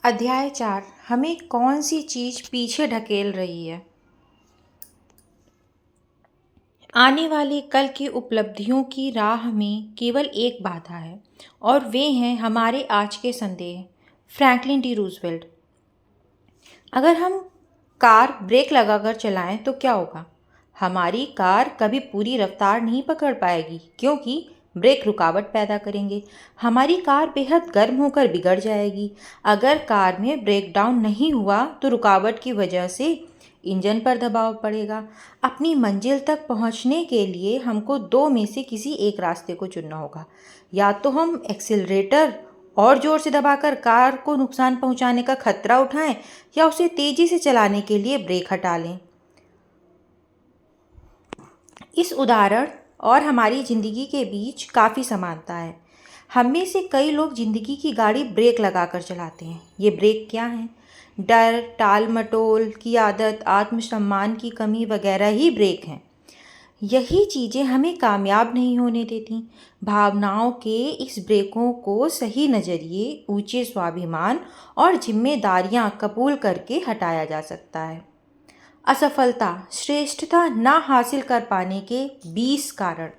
अध्याय 4 हमें कौन सी चीज पीछे ढकेल रही है। आने वाले कल की उपलब्धियों की राह में केवल एक बाधा है और वे हैं हमारे आज के संदेह। Franklin D Roosevelt. अगर हम कार ब्रेक लगाकर चलाएं तो क्या होगा? हमारी कार कभी पूरी रफ्तार नहीं पकड़ पाएगी क्योंकि ब्रेक रुकावट पैदा करेंगे। हमारी कार बेहद गर्म होकर बिगड़ जाएगी। अगर कार में ब्रेक डाउन नहीं हुआ तो रुकावट की वजह से इंजन पर दबाव पड़ेगा। अपनी मंजिल तक पहुंचने के लिए हमको दो में से किसी एक रास्ते को चुनना होगा। या तो हम एक्सीलरेटर और ज़ोर से दबाकर कार को नुकसान पहुंचाने का खतरा उठाएं या उसे तेज़ी से चलाने के लिए ब्रेक हटा लें। इस उदाहरण और हमारी ज़िंदगी के बीच काफ़ी समानता है। हम में से कई लोग ज़िंदगी की गाड़ी ब्रेक लगाकर चलाते हैं। ये ब्रेक क्या हैं? डर, टाल मटोल की आदत, आत्मसम्मान की कमी वगैरह ही ब्रेक हैं। यही चीज़ें हमें कामयाब नहीं होने देती। भावनाओं के इस ब्रेकों को सही नज़रिए, ऊंचे स्वाभिमान और जिम्मेदारियां कबूल करके हटाया जा सकता है। असफलता, श्रेष्ठता ना हासिल कर पाने के 20 कारण।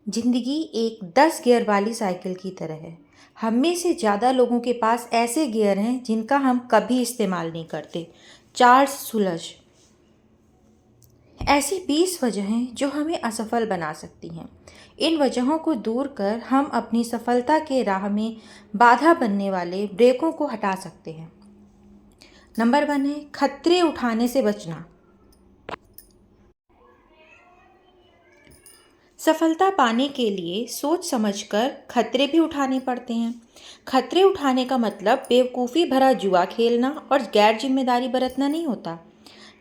जिंदगी एक 10 गियर वाली साइकिल की तरह है। हम में से ज़्यादा लोगों के पास ऐसे गियर हैं जिनका हम कभी इस्तेमाल नहीं करते। चार्ल्स सुलज। ऐसी 20 वजहें जो हमें असफल बना सकती हैं। इन वजहों को दूर कर हम अपनी सफलता के राह में बाधा बनने वाले ब्रेकों को हटा सकते हैं। नंबर 1 है खतरे उठाने से बचना। सफलता पाने के लिए सोच समझकर खतरे भी उठाने पड़ते हैं। खतरे उठाने का मतलब बेवकूफ़ी भरा जुआ खेलना और गैर जिम्मेदारी बरतना नहीं होता।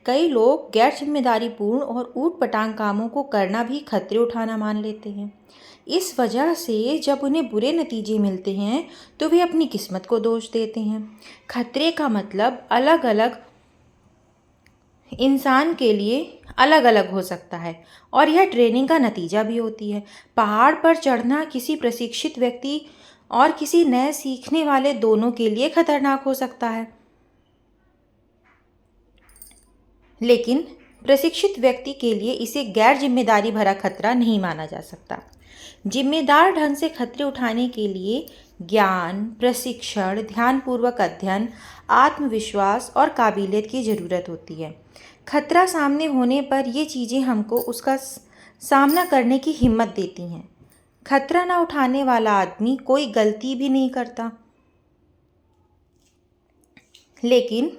कई लोग गैर जिम्मेदारीपूर्ण और ऊट पटांग कामों को करना भी खतरे उठाना मान लेते हैं। इस वजह से जब उन्हें बुरे नतीजे मिलते हैं तो वे अपनी किस्मत को दोष देते हैं। खतरे का मतलब अलग अलग इंसान के लिए अलग अलग हो सकता है और यह ट्रेनिंग का नतीजा भी होती है। पहाड़ पर चढ़ना किसी प्रशिक्षित व्यक्ति और किसी नए सीखने वाले दोनों के लिए खतरनाक हो सकता है, लेकिन प्रशिक्षित व्यक्ति के लिए इसे गैर जिम्मेदारी भरा खतरा नहीं माना जा सकता। जिम्मेदार ढंग से खतरे उठाने के लिए ज्ञान, प्रशिक्षण, ध्यानपूर्वक अध्ययन, आत्मविश्वास और काबिलियत की ज़रूरत होती है। खतरा सामने होने पर ये चीज़ें हमको उसका सामना करने की हिम्मत देती हैं। खतरा ना उठाने वाला आदमी कोई गलती भी नहीं करता, लेकिन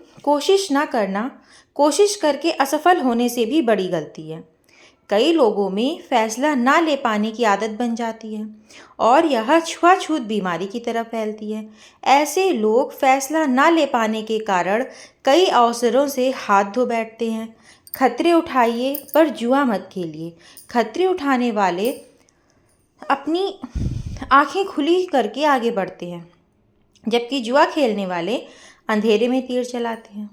कोशिश करके असफल होने से भी बड़ी गलती है। कई लोगों में फैसला ना ले पाने की आदत बन जाती है और यह छुआछूत बीमारी की तरफ फैलती है। ऐसे लोग फैसला ना ले पाने के कारण कई अवसरों से हाथ धो बैठते हैं। खतरे उठाइए पर जुआ मत खेलिए। खतरे उठाने वाले अपनी आंखें खुली करके आगे बढ़ते हैं, जबकि जुआ खेलने वाले अंधेरे में तीर चलाते हैं।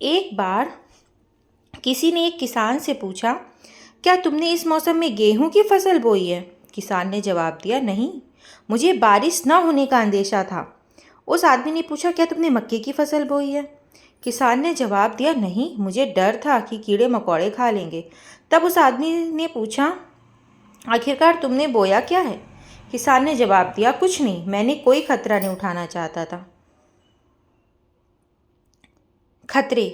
एक बार किसी ने एक किसान से पूछा, क्या तुमने इस मौसम में गेहूं की फसल बोई है? किसान ने जवाब दिया, नहीं, मुझे बारिश न होने का अंदेशा था। उस आदमी ने पूछा, क्या तुमने मक्के की फसल बोई है? किसान ने जवाब दिया, नहीं, मुझे डर था कि कीड़े मकोड़े खा लेंगे। तब उस आदमी ने पूछा, आखिरकार तुमने बोया क्या है? किसान ने जवाब दिया, कुछ नहीं, मैंने कोई खतरा नहीं उठाना चाहता था। खतरे।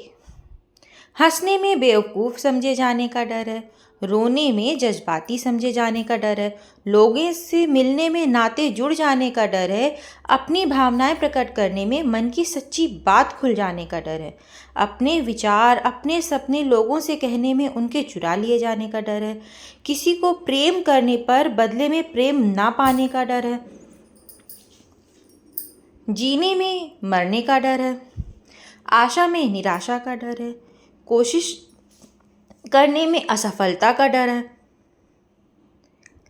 हंसने में बेवकूफ़ समझे जाने का डर है, रोने में जज्बाती समझे जाने का डर है, लोगों से मिलने में नाते जुड़ जाने का डर है, अपनी भावनाएं प्रकट करने में मन की सच्ची बात खुल जाने का डर है, अपने विचार, अपने सपने लोगों से कहने में उनके चुरा लिए जाने का डर है, किसी को प्रेम करने पर बदले में प्रेम ना पाने का डर है, जीने में मरने का डर है, आशा में निराशा का डर है, कोशिश करने में असफलता का डर है।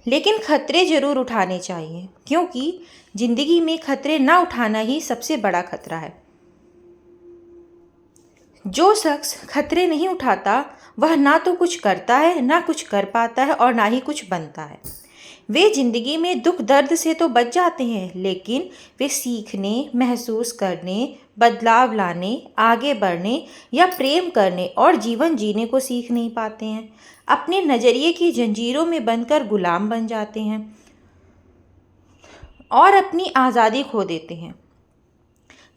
लेकिन खतरे जरूर उठाने चाहिए क्योंकि जिंदगी में खतरे ना उठाना ही सबसे बड़ा खतरा है। जो शख्स खतरे नहीं उठाता वह ना तो कुछ करता है, ना कुछ कर पाता है और ना ही कुछ बनता है। वे जिंदगी में दुख दर्द से तो बच जाते हैं, लेकिन वे सीखने, महसूस करने, बदलाव लाने, आगे बढ़ने या प्रेम करने और जीवन जीने को सीख नहीं पाते हैं। अपने नज़रिए की जंजीरों में बंधकर गुलाम बन जाते हैं और अपनी आज़ादी खो देते हैं।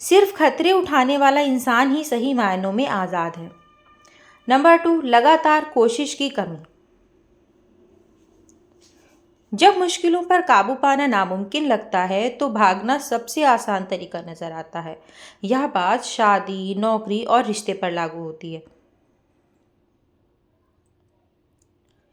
सिर्फ खतरे उठाने वाला इंसान ही सही मायनों में आज़ाद है। नंबर 2, लगातार कोशिश की कमी। जब मुश्किलों पर काबू पाना नामुमकिन लगता है तो भागना सबसे आसान तरीका नजर आता है। यह बात शादी, नौकरी और रिश्ते पर लागू होती है।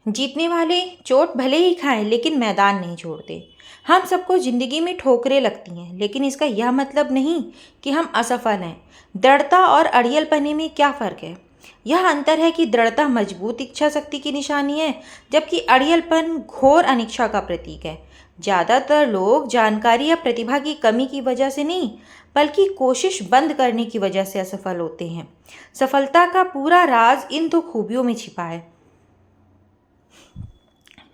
जीतने वाले चोट भले ही खाएं लेकिन मैदान नहीं छोड़ते। हम सबको जिंदगी में ठोकरें लगती हैं, लेकिन इसका यह मतलब नहीं कि हम असफल हैं। दृढ़ता और अड़ियलपने में क्या फ़र्क है? यह अंतर है कि दृढ़ता मजबूत इच्छा शक्ति की निशानी है, जबकि अड़ियलपन घोर अनिच्छा का प्रतीक है। ज़्यादातर लोग जानकारी या प्रतिभा की कमी की वजह से नहीं, बल्कि कोशिश बंद करने की वजह से असफल होते हैं। सफलता का पूरा राज इन दो खूबियों में छिपा है,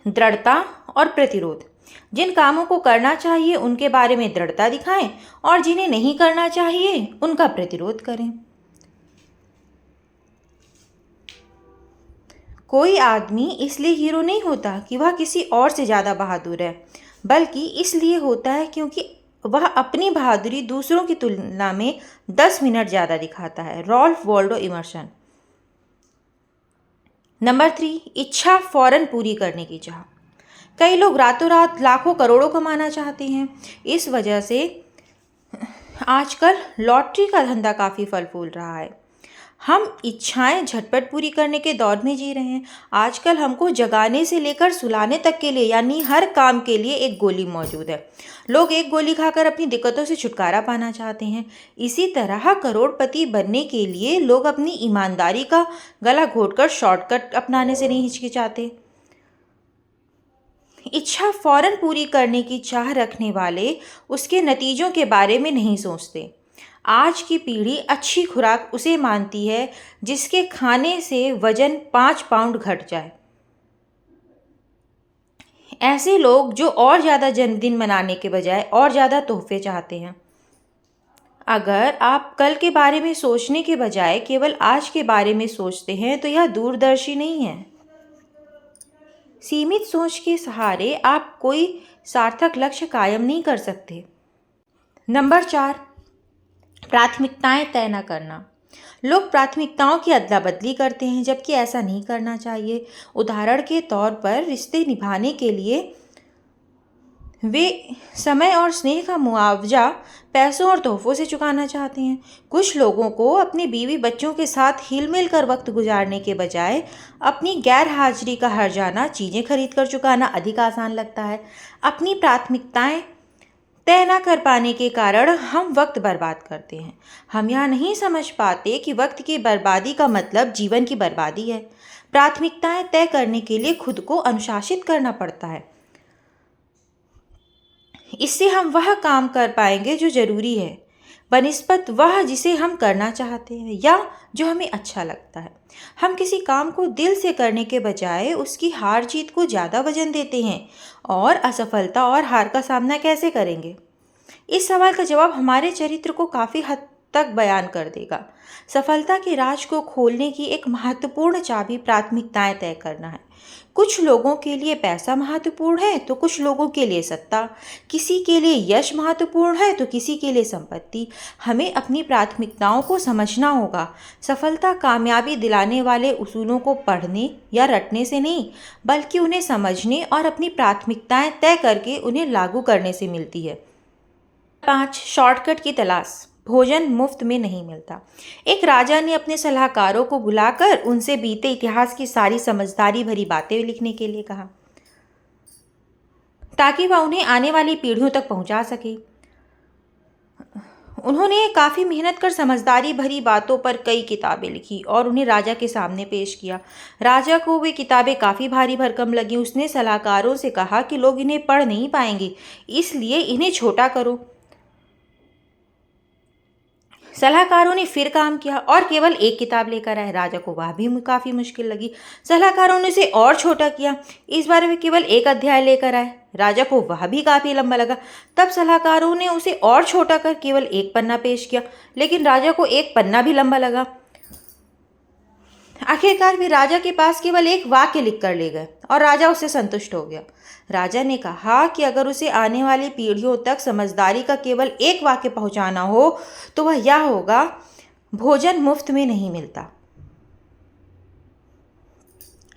दृढ़ता और प्रतिरोध। जिन कामों को करना चाहिए उनके बारे में दृढ़ता दिखाएं और जिन्हें नहीं करना चाहिए उनका प्रतिरोध करें। कोई आदमी इसलिए हीरो नहीं होता कि वह किसी और से ज़्यादा बहादुर है, बल्कि इसलिए होता है क्योंकि वह अपनी बहादुरी दूसरों की तुलना में 10 मिनट ज़्यादा दिखाता है। Rolf Waldo immersion. नंबर 3, इच्छा फौरन पूरी करने की चाह। कई लोग रातों रात लाखों करोड़ों कमाना चाहते हैं। इस वजह से आजकल लॉटरी का धंधा काफ़ी फल फूल रहा है। हम इच्छाएं झटपट पूरी करने के दौर में जी रहे हैं। आजकल हमको जगाने से लेकर सुलाने तक के लिए, यानी हर काम के लिए एक गोली मौजूद है। लोग एक गोली खाकर अपनी दिक्कतों से छुटकारा पाना चाहते हैं। इसी तरह करोड़पति बनने के लिए लोग अपनी ईमानदारी का गला घोटकर शॉर्टकट अपनाने से नहीं हिचकिचाते। इच्छा फौरन पूरी करने की चाह रखने वाले उसके नतीजों के बारे में नहीं सोचते। आज की पीढ़ी अच्छी खुराक उसे मानती है जिसके खाने से वजन 5 पाउंड घट जाए। ऐसे लोग जो और ज़्यादा जन्मदिन मनाने के बजाय और ज़्यादा तोहफे चाहते हैं। अगर आप कल के बारे में सोचने के बजाय केवल आज के बारे में सोचते हैं तो यह दूरदर्शी नहीं है। सीमित सोच के सहारे आप कोई सार्थक लक्ष्य कायम नहीं कर सकते। नंबर 4, प्राथमिकताएं तय न करना। लोग प्राथमिकताओं की अदला बदली करते हैं, जबकि ऐसा नहीं करना चाहिए। उदाहरण के तौर पर रिश्ते निभाने के लिए वे समय और स्नेह का मुआवजा पैसों और तोहफों से चुकाना चाहते हैं। कुछ लोगों को अपने बीवी बच्चों के साथ हिल मिल कर वक्त गुजारने के बजाय अपनी गैर हाजिरी का हर्जाना चीज़ें खरीद कर चुकाना अधिक आसान लगता है। अपनी प्राथमिकताएं तय न कर पाने के कारण हम वक्त बर्बाद करते हैं। हम यह नहीं समझ पाते कि वक्त की बर्बादी का मतलब जीवन की बर्बादी है। प्राथमिकताएं तय करने के लिए खुद को अनुशासित करना पड़ता है। इससे हम वह काम कर पाएंगे जो ज़रूरी है, बनिस्बत वह जिसे हम करना चाहते हैं या जो हमें अच्छा लगता है। हम किसी काम को दिल से करने के बजाय उसकी हार जीत को ज़्यादा वजन देते हैं। और असफलता और हार का सामना कैसे करेंगे? इस सवाल का जवाब हमारे चरित्र को काफ़ी हद तक बयान कर देगा। सफलता के राज को खोलने की एक महत्वपूर्ण चाबी प्राथमिकताएं तय करना है। कुछ लोगों के लिए पैसा महत्वपूर्ण है तो कुछ लोगों के लिए सत्ता, किसी के लिए यश महत्वपूर्ण है तो किसी के लिए संपत्ति। हमें अपनी प्राथमिकताओं को समझना होगा। सफलता कामयाबी दिलाने वाले उसूलों को पढ़ने या रटने से नहीं, बल्कि उन्हें समझने और अपनी प्राथमिकताएं तय करके उन्हें लागू करने से मिलती है। 5, शॉर्टकट की तलाश। भोजन मुफ्त में नहीं मिलता। एक राजा ने अपने सलाहकारों को बुलाकर उनसे बीते इतिहास की सारी समझदारी भरी बातें लिखने के लिए कहा, ताकि वह उन्हें आने वाली पीढ़ियों तक पहुंचा सके। उन्होंने काफ़ी मेहनत कर समझदारी भरी बातों पर कई किताबें लिखी और उन्हें राजा के सामने पेश किया। राजा को वे किताबें काफ़ी भारी भरकम लगी। उसने सलाहकारों से कहा कि लोग इन्हें पढ़ नहीं पाएंगे, इसलिए इन्हें छोटा करो। सलाहकारों ने फिर काम किया और केवल एक किताब लेकर आए। राजा को वह भी काफ़ी मुश्किल लगी। सलाहकारों ने उसे और छोटा किया। इस बार वे केवल एक अध्याय लेकर आए। राजा को वह भी काफ़ी लंबा लगा। तब सलाहकारों ने उसे और छोटा कर केवल एक पन्ना पेश किया, लेकिन राजा को एक पन्ना भी लंबा लगा। आखिरकार वे राजा के पास केवल एक वाक्य लिख कर ले गए और राजा उससे संतुष्ट हो गया। राजा ने कहा कि अगर उसे आने वाली पीढ़ियों तक समझदारी का केवल एक वाक्य पहुंचाना हो तो वह यह होगा, भोजन मुफ्त में नहीं मिलता।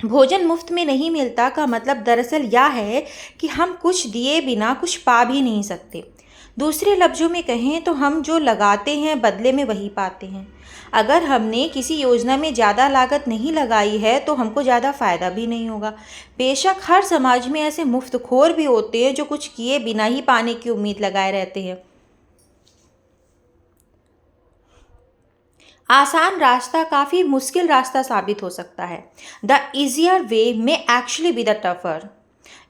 भोजन मुफ्त में नहीं मिलता का मतलब दरअसल यह है कि हम कुछ दिए बिना कुछ पा भी नहीं सकते। दूसरे लफ्ज़ों में कहें तो हम जो लगाते हैं बदले में वही पाते हैं। अगर हमने किसी योजना में ज़्यादा लागत नहीं लगाई है तो हमको ज़्यादा फ़ायदा भी नहीं होगा। बेशक हर समाज में ऐसे मुफ्तखोर भी होते हैं जो कुछ किए बिना ही पाने की उम्मीद लगाए रहते हैं। आसान रास्ता काफ़ी मुश्किल रास्ता साबित हो सकता है। The easier way may actually be the tougher.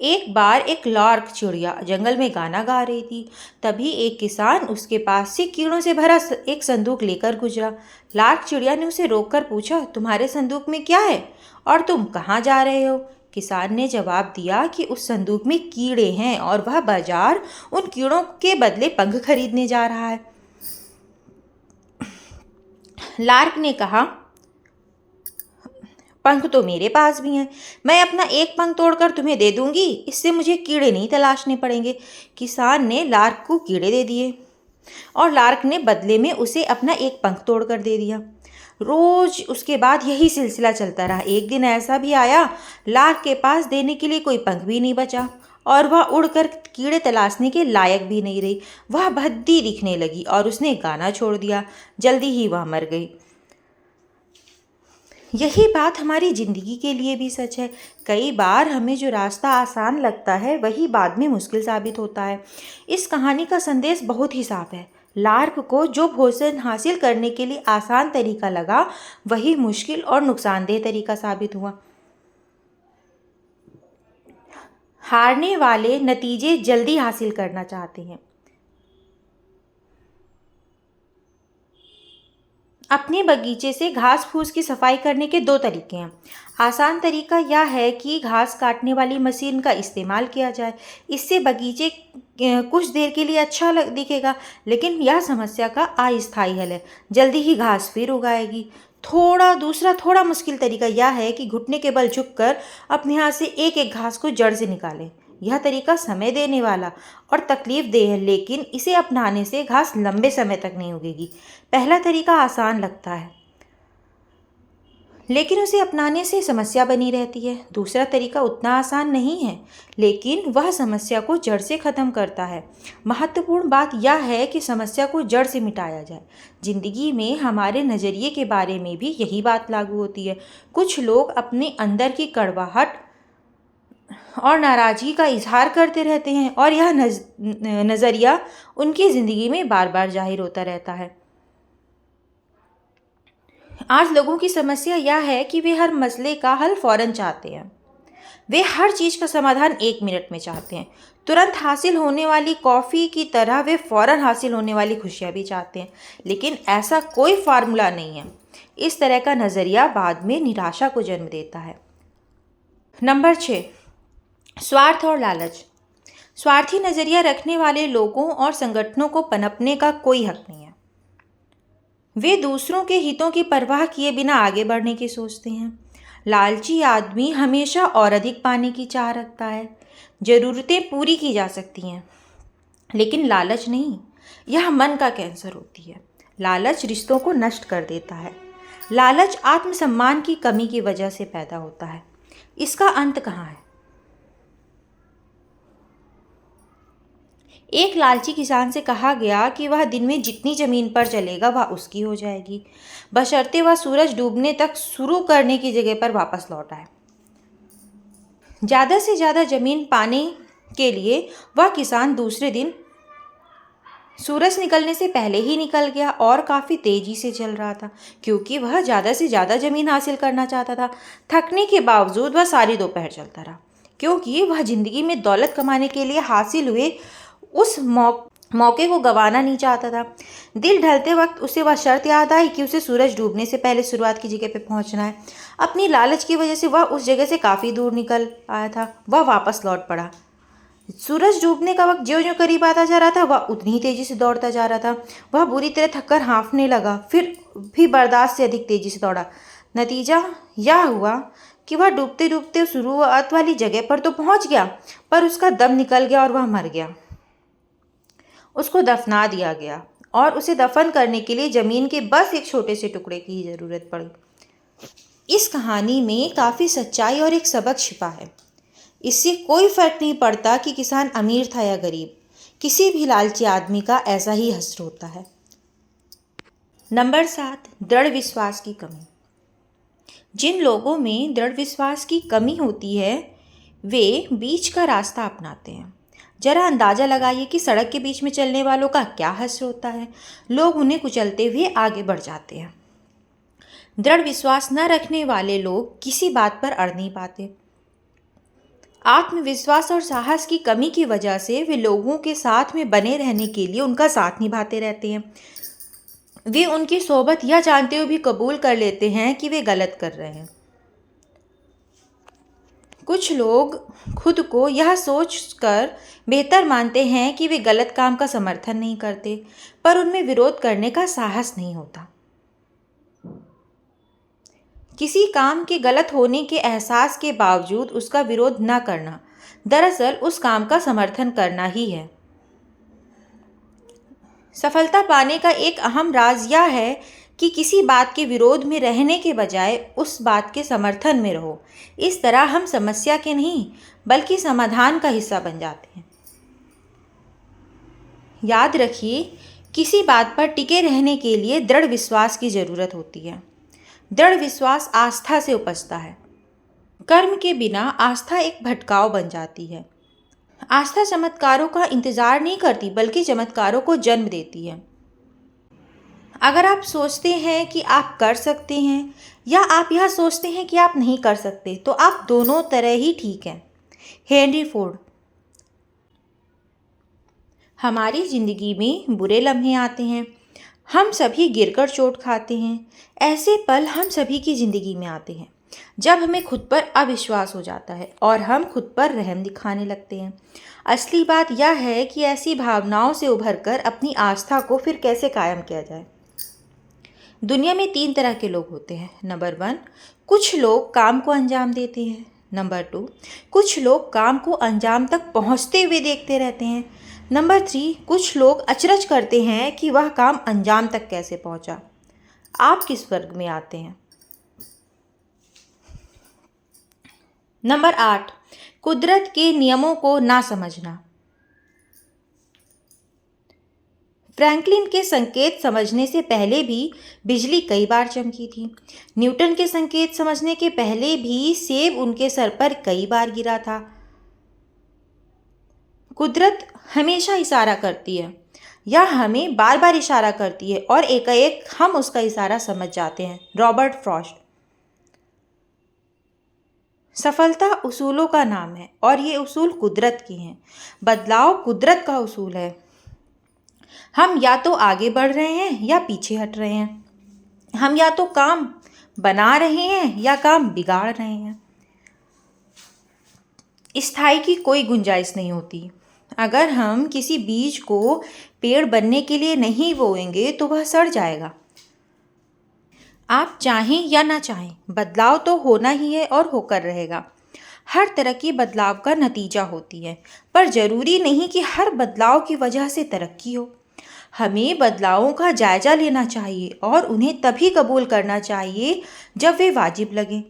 एक बार एक लार्क चिड़िया जंगल में गाना गा रही थी। तभी एक किसान उसके पास से कीड़ों से भरा एक संदूक लेकर गुजरा। लार्क चिड़िया ने उसे रोककर पूछा, तुम्हारे संदूक में क्या है और तुम कहाँ जा रहे हो? किसान ने जवाब दिया कि उस संदूक में कीड़े हैं और वह बाजार उन कीड़ों के बदले पंख खरीदने जा रहा है। लार्क ने कहा, पंख तो मेरे पास भी हैं, मैं अपना एक पंख तोड़कर तुम्हें दे दूंगी, इससे मुझे कीड़े नहीं तलाशने पड़ेंगे। किसान ने लार्क को कीड़े दे दिए और लार्क ने बदले में उसे अपना एक पंख तोड़कर दे दिया। रोज उसके बाद यही सिलसिला चलता रहा। एक दिन ऐसा भी आया, लार्क के पास देने के लिए कोई पंख भी नहीं बचा और वह उड़कर कीड़े तलाशने के लायक भी नहीं रही। वह भद्दी दिखने लगी और उसने गाना छोड़ दिया। जल्दी ही वह मर गई। यही बात हमारी ज़िंदगी के लिए भी सच है। कई बार हमें जो रास्ता आसान लगता है वही बाद में मुश्किल साबित होता है। इस कहानी का संदेश बहुत ही साफ है। लार्क को जो भोजन हासिल करने के लिए आसान तरीका लगा वही मुश्किल और नुकसानदेह तरीका साबित हुआ। हारने वाले नतीजे जल्दी हासिल करना चाहते हैं। अपने बगीचे से घास फूस की सफाई करने के दो तरीके हैं। आसान तरीका यह है कि घास काटने वाली मशीन का इस्तेमाल किया जाए। इससे बगीचे कुछ देर के लिए अच्छा दिखेगा, लेकिन यह समस्या का अस्थायी हल है। जल्दी ही घास फिर उगाएगी। दूसरा थोड़ा मुश्किल तरीका यह है कि घुटने के बल झुककर अपने हाथ से एक एक घास को जड़ से निकालें। यह तरीका समय देने वाला और तकलीफदेह है, लेकिन इसे अपनाने से घास लंबे समय तक नहीं उगेगी। पहला तरीका आसान लगता है, लेकिन उसे अपनाने से समस्या बनी रहती है। दूसरा तरीका उतना आसान नहीं है, लेकिन वह समस्या को जड़ से ख़त्म करता है। महत्वपूर्ण बात यह है कि समस्या को जड़ से मिटाया जाए। जिंदगी में हमारे नज़रिए के बारे में भी यही बात लागू होती है। कुछ लोग अपने अंदर की कड़वाहट और नाराज़गी का इजहार करते रहते हैं और यह नज़रिया उनकी ज़िंदगी में बार बार जाहिर होता रहता है। आज लोगों की समस्या यह है कि वे हर मसले का हल फ़ौरन चाहते हैं। वे हर चीज़ का समाधान 1 मिनट में चाहते हैं। तुरंत हासिल होने वाली कॉफ़ी की तरह वे फ़ौरन हासिल होने वाली खुशियाँ भी चाहते हैं, लेकिन ऐसा कोई फार्मूला नहीं है। इस तरह का नज़रिया बाद में निराशा को जन्म देता है। नंबर 6, स्वार्थ और लालच। स्वार्थी नज़रिया रखने वाले लोगों और संगठनों को पनपने का कोई हक नहीं है। वे दूसरों के हितों की परवाह किए बिना आगे बढ़ने की सोचते हैं। लालची आदमी हमेशा और अधिक पाने की चाह रखता है। ज़रूरतें पूरी की जा सकती हैं, लेकिन लालच नहीं। यह मन का कैंसर होती है। लालच रिश्तों को नष्ट कर देता है। लालच आत्मसम्मान की कमी की वजह से पैदा होता है। इसका अंत कहाँ है? एक लालची किसान से कहा गया कि वह दिन में जितनी ज़मीन पर चलेगा वह उसकी हो जाएगी, बशर्ते वह सूरज डूबने तक शुरू करने की जगह पर वापस लौट आए। ज़्यादा से ज़्यादा ज़मीन पाने के लिए वह किसान दूसरे दिन सूरज निकलने से पहले ही निकल गया और काफ़ी तेज़ी से चल रहा था, क्योंकि वह ज़्यादा से ज़्यादा ज़मीन हासिल करना चाहता था। थकने के बावजूद वह सारी दोपहर चलता रहा, क्योंकि वह ज़िंदगी में दौलत कमाने के लिए हासिल हुए उस मौके को गंवाना नहीं चाहता था। दिल ढलते वक्त उसे वह शर्त याद आई कि उसे सूरज डूबने से पहले शुरुआत की जगह पे पहुंचना है। अपनी लालच की वजह से वह उस जगह से काफ़ी दूर निकल आया था। वह वापस लौट पड़ा। सूरज डूबने का वक्त ज्यों-ज्यों करीब आता जा रहा था, वह उतनी ही तेज़ी से दौड़ता जा रहा था। वह बुरी तरह थककर हाँफने लगा, फिर भी बर्दाश्त से अधिक तेज़ी से दौड़ा। नतीजा यह हुआ कि वह डूबते-डूबते शुरुआत वाली जगह पर तो पहुंच गया, पर उसका दम निकल गया और वह मर गया। उसको दफना दिया गया और उसे दफन करने के लिए ज़मीन के बस एक छोटे से टुकड़े की ही ज़रूरत पड़ी। इस कहानी में काफ़ी सच्चाई और एक सबक छिपा है। इससे कोई फ़र्क नहीं पड़ता कि किसान अमीर था या गरीब, किसी भी लालची आदमी का ऐसा ही हश्र होता है। नंबर 7, दृढ़ विश्वास की कमी। जिन लोगों में दृढ़ विश्वास की कमी होती है, वे बीच का रास्ता अपनाते हैं। जरा अंदाज़ा लगाइए कि सड़क के बीच में चलने वालों का क्या हश्र होता है। लोग उन्हें कुचलते हुए आगे बढ़ जाते हैं। दृढ़ विश्वास न रखने वाले लोग किसी बात पर अड़ नहीं पाते। आत्मविश्वास और साहस की कमी की वजह से वे लोगों के साथ में बने रहने के लिए उनका साथ निभाते रहते हैं। वे उनकी सोबत यह जानते हुए भी कबूल कर लेते हैं कि वे गलत कर रहे हैं। कुछ लोग खुद को यह सोचकर बेहतर मानते हैं कि वे गलत काम का समर्थन नहीं करते, पर उनमें विरोध करने का साहस नहीं होता। किसी काम के गलत होने के एहसास के बावजूद उसका विरोध न करना, दरअसल उस काम का समर्थन करना ही है। सफलता पाने का एक अहम राज यह है कि किसी बात के विरोध में रहने के बजाय उस बात के समर्थन में रहो। इस तरह हम समस्या के नहीं बल्कि समाधान का हिस्सा बन जाते हैं। याद रखिए, किसी बात पर टिके रहने के लिए दृढ़ विश्वास की ज़रूरत होती है। दृढ़ विश्वास आस्था से उपजता है। कर्म के बिना आस्था एक भटकाव बन जाती है। आस्था चमत्कारों का इंतज़ार नहीं करती बल्कि चमत्कारों को जन्म देती है। अगर आप सोचते हैं कि आप कर सकते हैं या आप यह सोचते हैं कि आप नहीं कर सकते, तो आप दोनों तरह ही ठीक हैं। Henry Ford. हमारी ज़िंदगी में बुरे लम्हे आते हैं, हम सभी गिरकर चोट खाते हैं। ऐसे पल हम सभी की ज़िंदगी में आते हैं जब हमें खुद पर अविश्वास हो जाता है और हम खुद पर रहम दिखाने लगते हैं। असली बात यह है कि ऐसी भावनाओं से उभरकर अपनी आस्था को फिर कैसे कायम किया जाए। दुनिया में 3 तरह के लोग होते हैं। नंबर 1, कुछ लोग काम को अंजाम देते हैं। नंबर 2, कुछ लोग काम को अंजाम तक पहुंचते हुए देखते रहते हैं। नंबर 3, कुछ लोग अचरज करते हैं कि वह काम अंजाम तक कैसे पहुंचा। आप किस वर्ग में आते हैं? नंबर 8, कुदरत के नियमों को ना समझना। फ्रैंकलिन के संकेत समझने से पहले भी बिजली कई बार चमकी थी। न्यूटन के संकेत समझने के पहले भी सेब उनके सर पर कई बार गिरा था। कुदरत हमेशा इशारा करती है या हमें बार बार इशारा करती है और एकाएक हम उसका इशारा समझ जाते हैं। Robert Frost. सफलता उसूलों का नाम है और ये उसूल कुदरत के हैं। बदलाव कुदरत का उसूल है। हम या तो आगे बढ़ रहे हैं या पीछे हट रहे हैं। हम या तो काम बना रहे हैं या काम बिगाड़ रहे हैं। स्थायी की कोई गुंजाइश नहीं होती। अगर हम किसी बीज को पेड़ बनने के लिए नहीं बोएंगे तो वह सड़ जाएगा। आप चाहें या ना चाहें, बदलाव तो होना ही है और होकर रहेगा। हर तरह की बदलाव का नतीजा होती है, पर ज़रूरी नहीं कि हर बदलाव की वजह से तरक्की हो। हमें बदलावों का जायज़ा लेना चाहिए और उन्हें तभी कबूल करना चाहिए जब वे वाजिब लगें।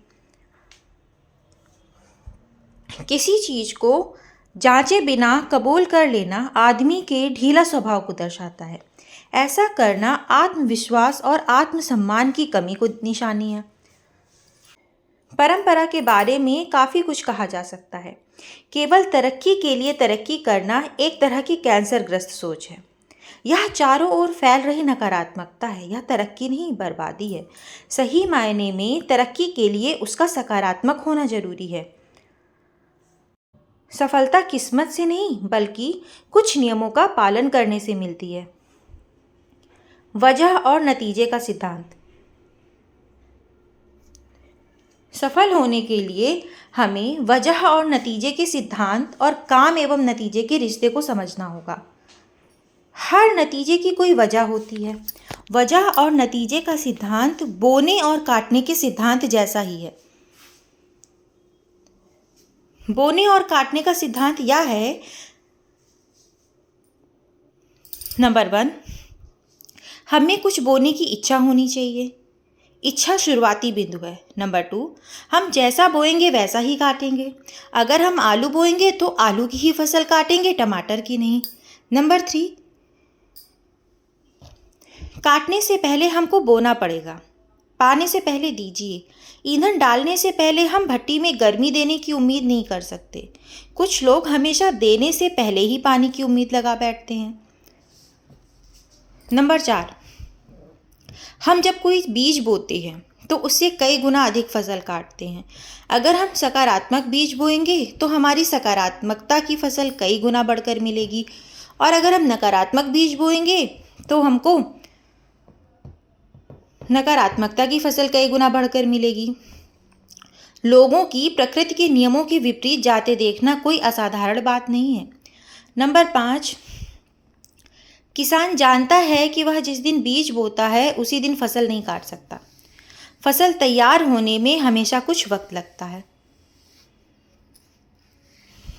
किसी चीज़ को जांचे बिना कबूल कर लेना आदमी के ढीला स्वभाव को दर्शाता है। ऐसा करना आत्मविश्वास और आत्मसम्मान की कमी को निशानी है। परंपरा के बारे में काफ़ी कुछ कहा जा सकता है। केवल तरक्की के लिए तरक्की करना एक तरह की कैंसरग्रस्त सोच है। यह चारों ओर फैल रही नकारात्मकता है। यह तरक्की नहीं, बर्बादी है। सही मायने में तरक्की के लिए उसका सकारात्मक होना जरूरी है। सफलता किस्मत से नहीं बल्कि कुछ नियमों का पालन करने से मिलती है। वजह और नतीजे का सिद्धांत। सफल होने के लिए हमें वजह और नतीजे के सिद्धांत और काम एवं नतीजे के रिश्ते को समझना होगा। हर नतीजे की कोई वजह होती है। वजह और नतीजे का सिद्धांत बोने और काटने के सिद्धांत जैसा ही है। बोने और काटने का सिद्धांत यह है, नंबर 1, हमें कुछ बोने की इच्छा होनी चाहिए। इच्छा शुरुआती बिंदु है। नंबर 2, हम जैसा बोएंगे वैसा ही काटेंगे। अगर हम आलू बोएंगे तो आलू की ही फसल काटेंगे, टमाटर की नहीं। नंबर 3, काटने से पहले हमको बोना पड़ेगा। पाने से पहले दीजिए। ईंधन डालने से पहले हम भट्टी में गर्मी देने की उम्मीद नहीं कर सकते। कुछ लोग हमेशा देने से पहले ही पानी की उम्मीद लगा बैठते हैं। नंबर 4, हम जब कोई बीज बोते हैं तो उससे कई गुना अधिक फसल काटते हैं। अगर हम सकारात्मक बीज बोएंगे तो हमारी सकारात्मकता की फसल कई गुना बढ़कर मिलेगी, और अगर हम नकारात्मक बीज बोएंगे तो हमको नकारात्मकता की फसल कई गुना बढ़कर मिलेगी। लोगों की प्रकृति के नियमों के विपरीत जाते देखना कोई असाधारण बात नहीं है। नंबर 5, किसान जानता है कि वह जिस दिन बीज बोता है उसी दिन फसल नहीं काट सकता। फसल तैयार होने में हमेशा कुछ वक्त लगता है।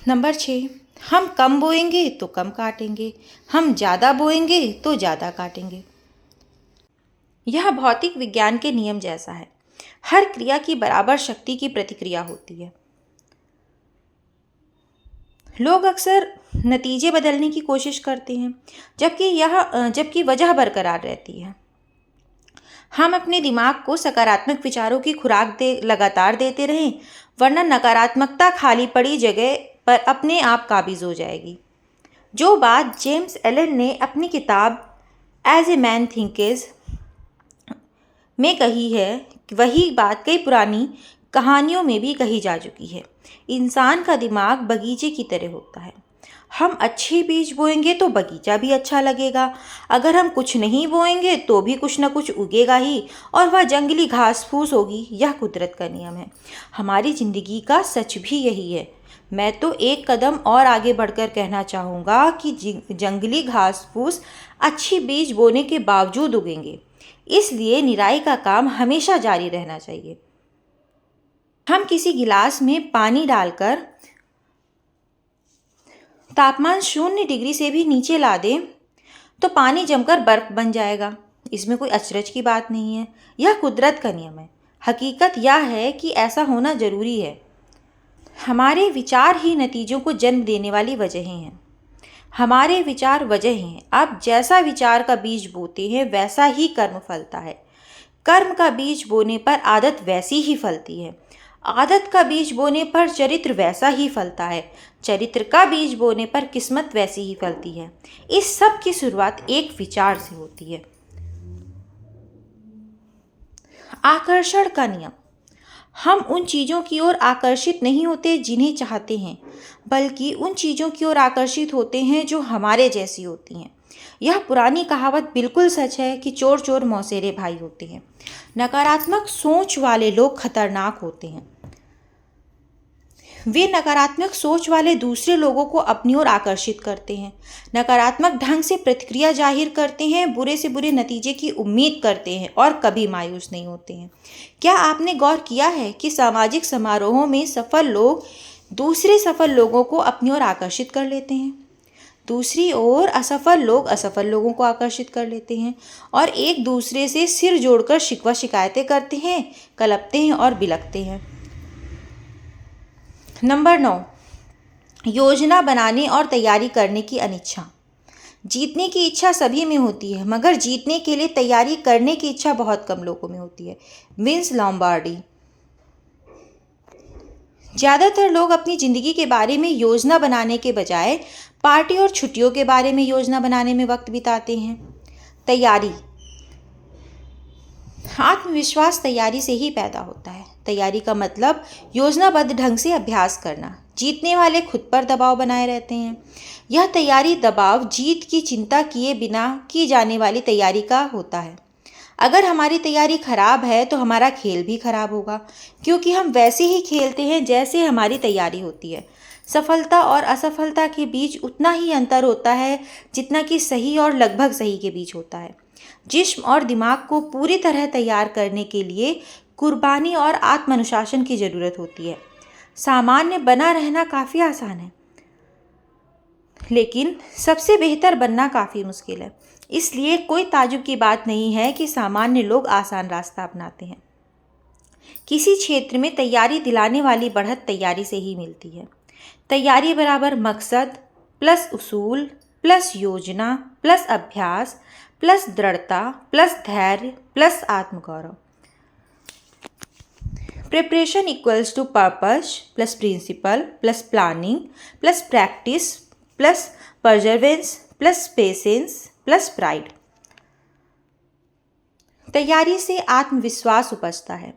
नंबर 6, हम कम बोएंगे तो कम काटेंगे, हम ज़्यादा बोएंगे तो ज़्यादा काटेंगे। यह भौतिक विज्ञान के नियम जैसा है। हर क्रिया की बराबर शक्ति की प्रतिक्रिया होती है। लोग अक्सर नतीजे बदलने की कोशिश करते हैं जबकि वजह बरकरार रहती है। हम अपने दिमाग को सकारात्मक विचारों की खुराक लगातार देते रहें, वरना नकारात्मकता खाली पड़ी जगह पर अपने आप काबिज हो जाएगी। जो बात जेम्स एलन ने अपनी किताब एज ए मैन थिंक्स में कही है, वही बात कई पुरानी कहानियों में भी कही जा चुकी है। इंसान का दिमाग बगीचे की तरह होता है। हम अच्छे बीज बोएंगे तो बगीचा भी अच्छा लगेगा। अगर हम कुछ नहीं बोएंगे तो भी कुछ न कुछ उगेगा ही, और वह जंगली घास फूस होगी। यह कुदरत का नियम है। हमारी ज़िंदगी का सच भी यही है। मैं तो एक कदम और आगे बढ़कर कहना चाहूँगा कि जंगली घास फूस अच्छी बीज बोने के बावजूद उगेंगे। इसलिए निराई का काम हमेशा जारी रहना चाहिए। हम किसी गिलास में पानी डालकर तापमान 0 डिग्री से भी नीचे ला दें तो पानी जमकर बर्फ बन जाएगा। इसमें कोई अचरज की बात नहीं है। यह कुदरत का नियम है। हकीकत यह है कि ऐसा होना जरूरी है। हमारे विचार ही नतीजों को जन्म देने वाली वजहें हैं। हमारे विचार वजह हैं। आप जैसा विचार का बीज बोते हैं वैसा ही कर्म फलता है। कर्म का बीज बोने पर आदत वैसी ही फलती है। आदत का बीज बोने पर चरित्र वैसा ही फलता है। चरित्र का बीज बोने पर किस्मत वैसी ही फलती है। इस सब की शुरुआत एक विचार से होती है। आकर्षण का नियम। हम उन चीज़ों की ओर आकर्षित नहीं होते जिन्हें चाहते हैं, बल्कि उन चीज़ों की ओर आकर्षित होते हैं जो हमारे जैसी होती हैं। यह पुरानी कहावत बिल्कुल सच है कि चोर चोर मौसेरे भाई होते हैं। नकारात्मक सोच वाले लोग खतरनाक होते हैं। वे नकारात्मक सोच वाले दूसरे लोगों को अपनी ओर आकर्षित करते हैं, नकारात्मक ढंग से प्रतिक्रिया जाहिर करते हैं, बुरे से बुरे नतीजे की उम्मीद करते हैं और कभी मायूस नहीं होते हैं। क्या आपने गौर किया है कि सामाजिक समारोहों में सफल लोग दूसरे सफल लोगों को अपनी ओर आकर्षित कर लेते हैं, दूसरी ओर असफल लोग असफल लोगों को आकर्षित कर लेते हैं और एक दूसरे से सिर जोड़कर शिकवा शिकायतें करते हैं, कलपते हैं और बिलखते हैं। नंबर 9, योजना बनाने और तैयारी करने की अनिच्छा। जीतने की इच्छा सभी में होती है, मगर जीतने के लिए तैयारी करने की इच्छा बहुत कम लोगों में होती है। Wins Lombardy. ज़्यादातर लोग अपनी ज़िंदगी के बारे में योजना बनाने के बजाय पार्टी और छुट्टियों के बारे में योजना बनाने में वक्त बिताते हैं। तैयारी। आत्मविश्वास तैयारी से ही पैदा होता है। तैयारी का मतलब योजनाबद्ध ढंग से अभ्यास करना। जीतने वाले खुद पर दबाव बनाए रहते हैं। यह तैयारी दबाव जीत की चिंता किए बिना की जाने वाली तैयारी का होता है। अगर हमारी तैयारी खराब है तो हमारा खेल भी खराब होगा, क्योंकि हम वैसे ही खेलते हैं जैसे हमारी तैयारी होती है। सफलता और असफलता के बीच उतना ही अंतर होता है जितना कि सही और लगभग सही के बीच होता है। जिस्म और दिमाग को पूरी तरह तैयार करने के लिए कुर्बानी और आत्मानुशासन की ज़रूरत होती है। सामान्य बना रहना काफ़ी आसान है, लेकिन सबसे बेहतर बनना काफ़ी मुश्किल है। इसलिए कोई ताज्जुब की बात नहीं है कि सामान्य लोग आसान रास्ता अपनाते हैं। किसी क्षेत्र में तैयारी दिलाने वाली बढ़त तैयारी से ही मिलती है। तैयारी बराबर मकसद प्लस उसूल प्लस योजना प्लस अभ्यास प्लस दृढ़ता प्लस धैर्य प्लस आत्मगौरव। Preparation equals to purpose plus principle plus planning plus practice plus perseverance plus patience plus pride. तैयारी से आत्मविश्वास उपजता है।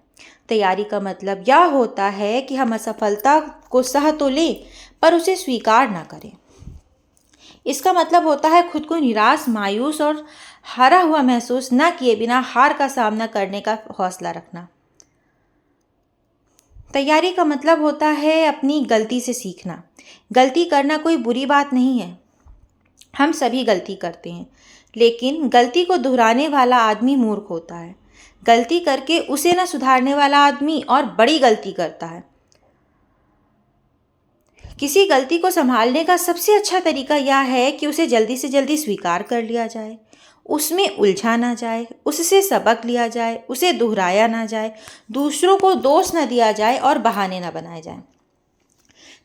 तैयारी का मतलब यह होता है कि हम असफलता को सह तो लें पर उसे स्वीकार ना करें। इसका मतलब होता है खुद को निराश, मायूस और हारा हुआ महसूस न किए बिना हार का सामना करने का हौसला रखना। तैयारी का मतलब होता है अपनी गलती से सीखना। गलती करना कोई बुरी बात नहीं है। हम सभी गलती करते हैं, लेकिन गलती को दोहराने वाला आदमी मूर्ख होता है। गलती करके उसे न सुधारने वाला आदमी और बड़ी गलती करता है। किसी गलती को संभालने का सबसे अच्छा तरीका यह है कि उसे जल्दी से जल्दी स्वीकार कर लिया जाए, उसमें उलझा ना जाए, उससे सबक लिया जाए, उसे दोहराया ना जाए, दूसरों को दोष न दिया जाए और बहाने न बनाए जाए।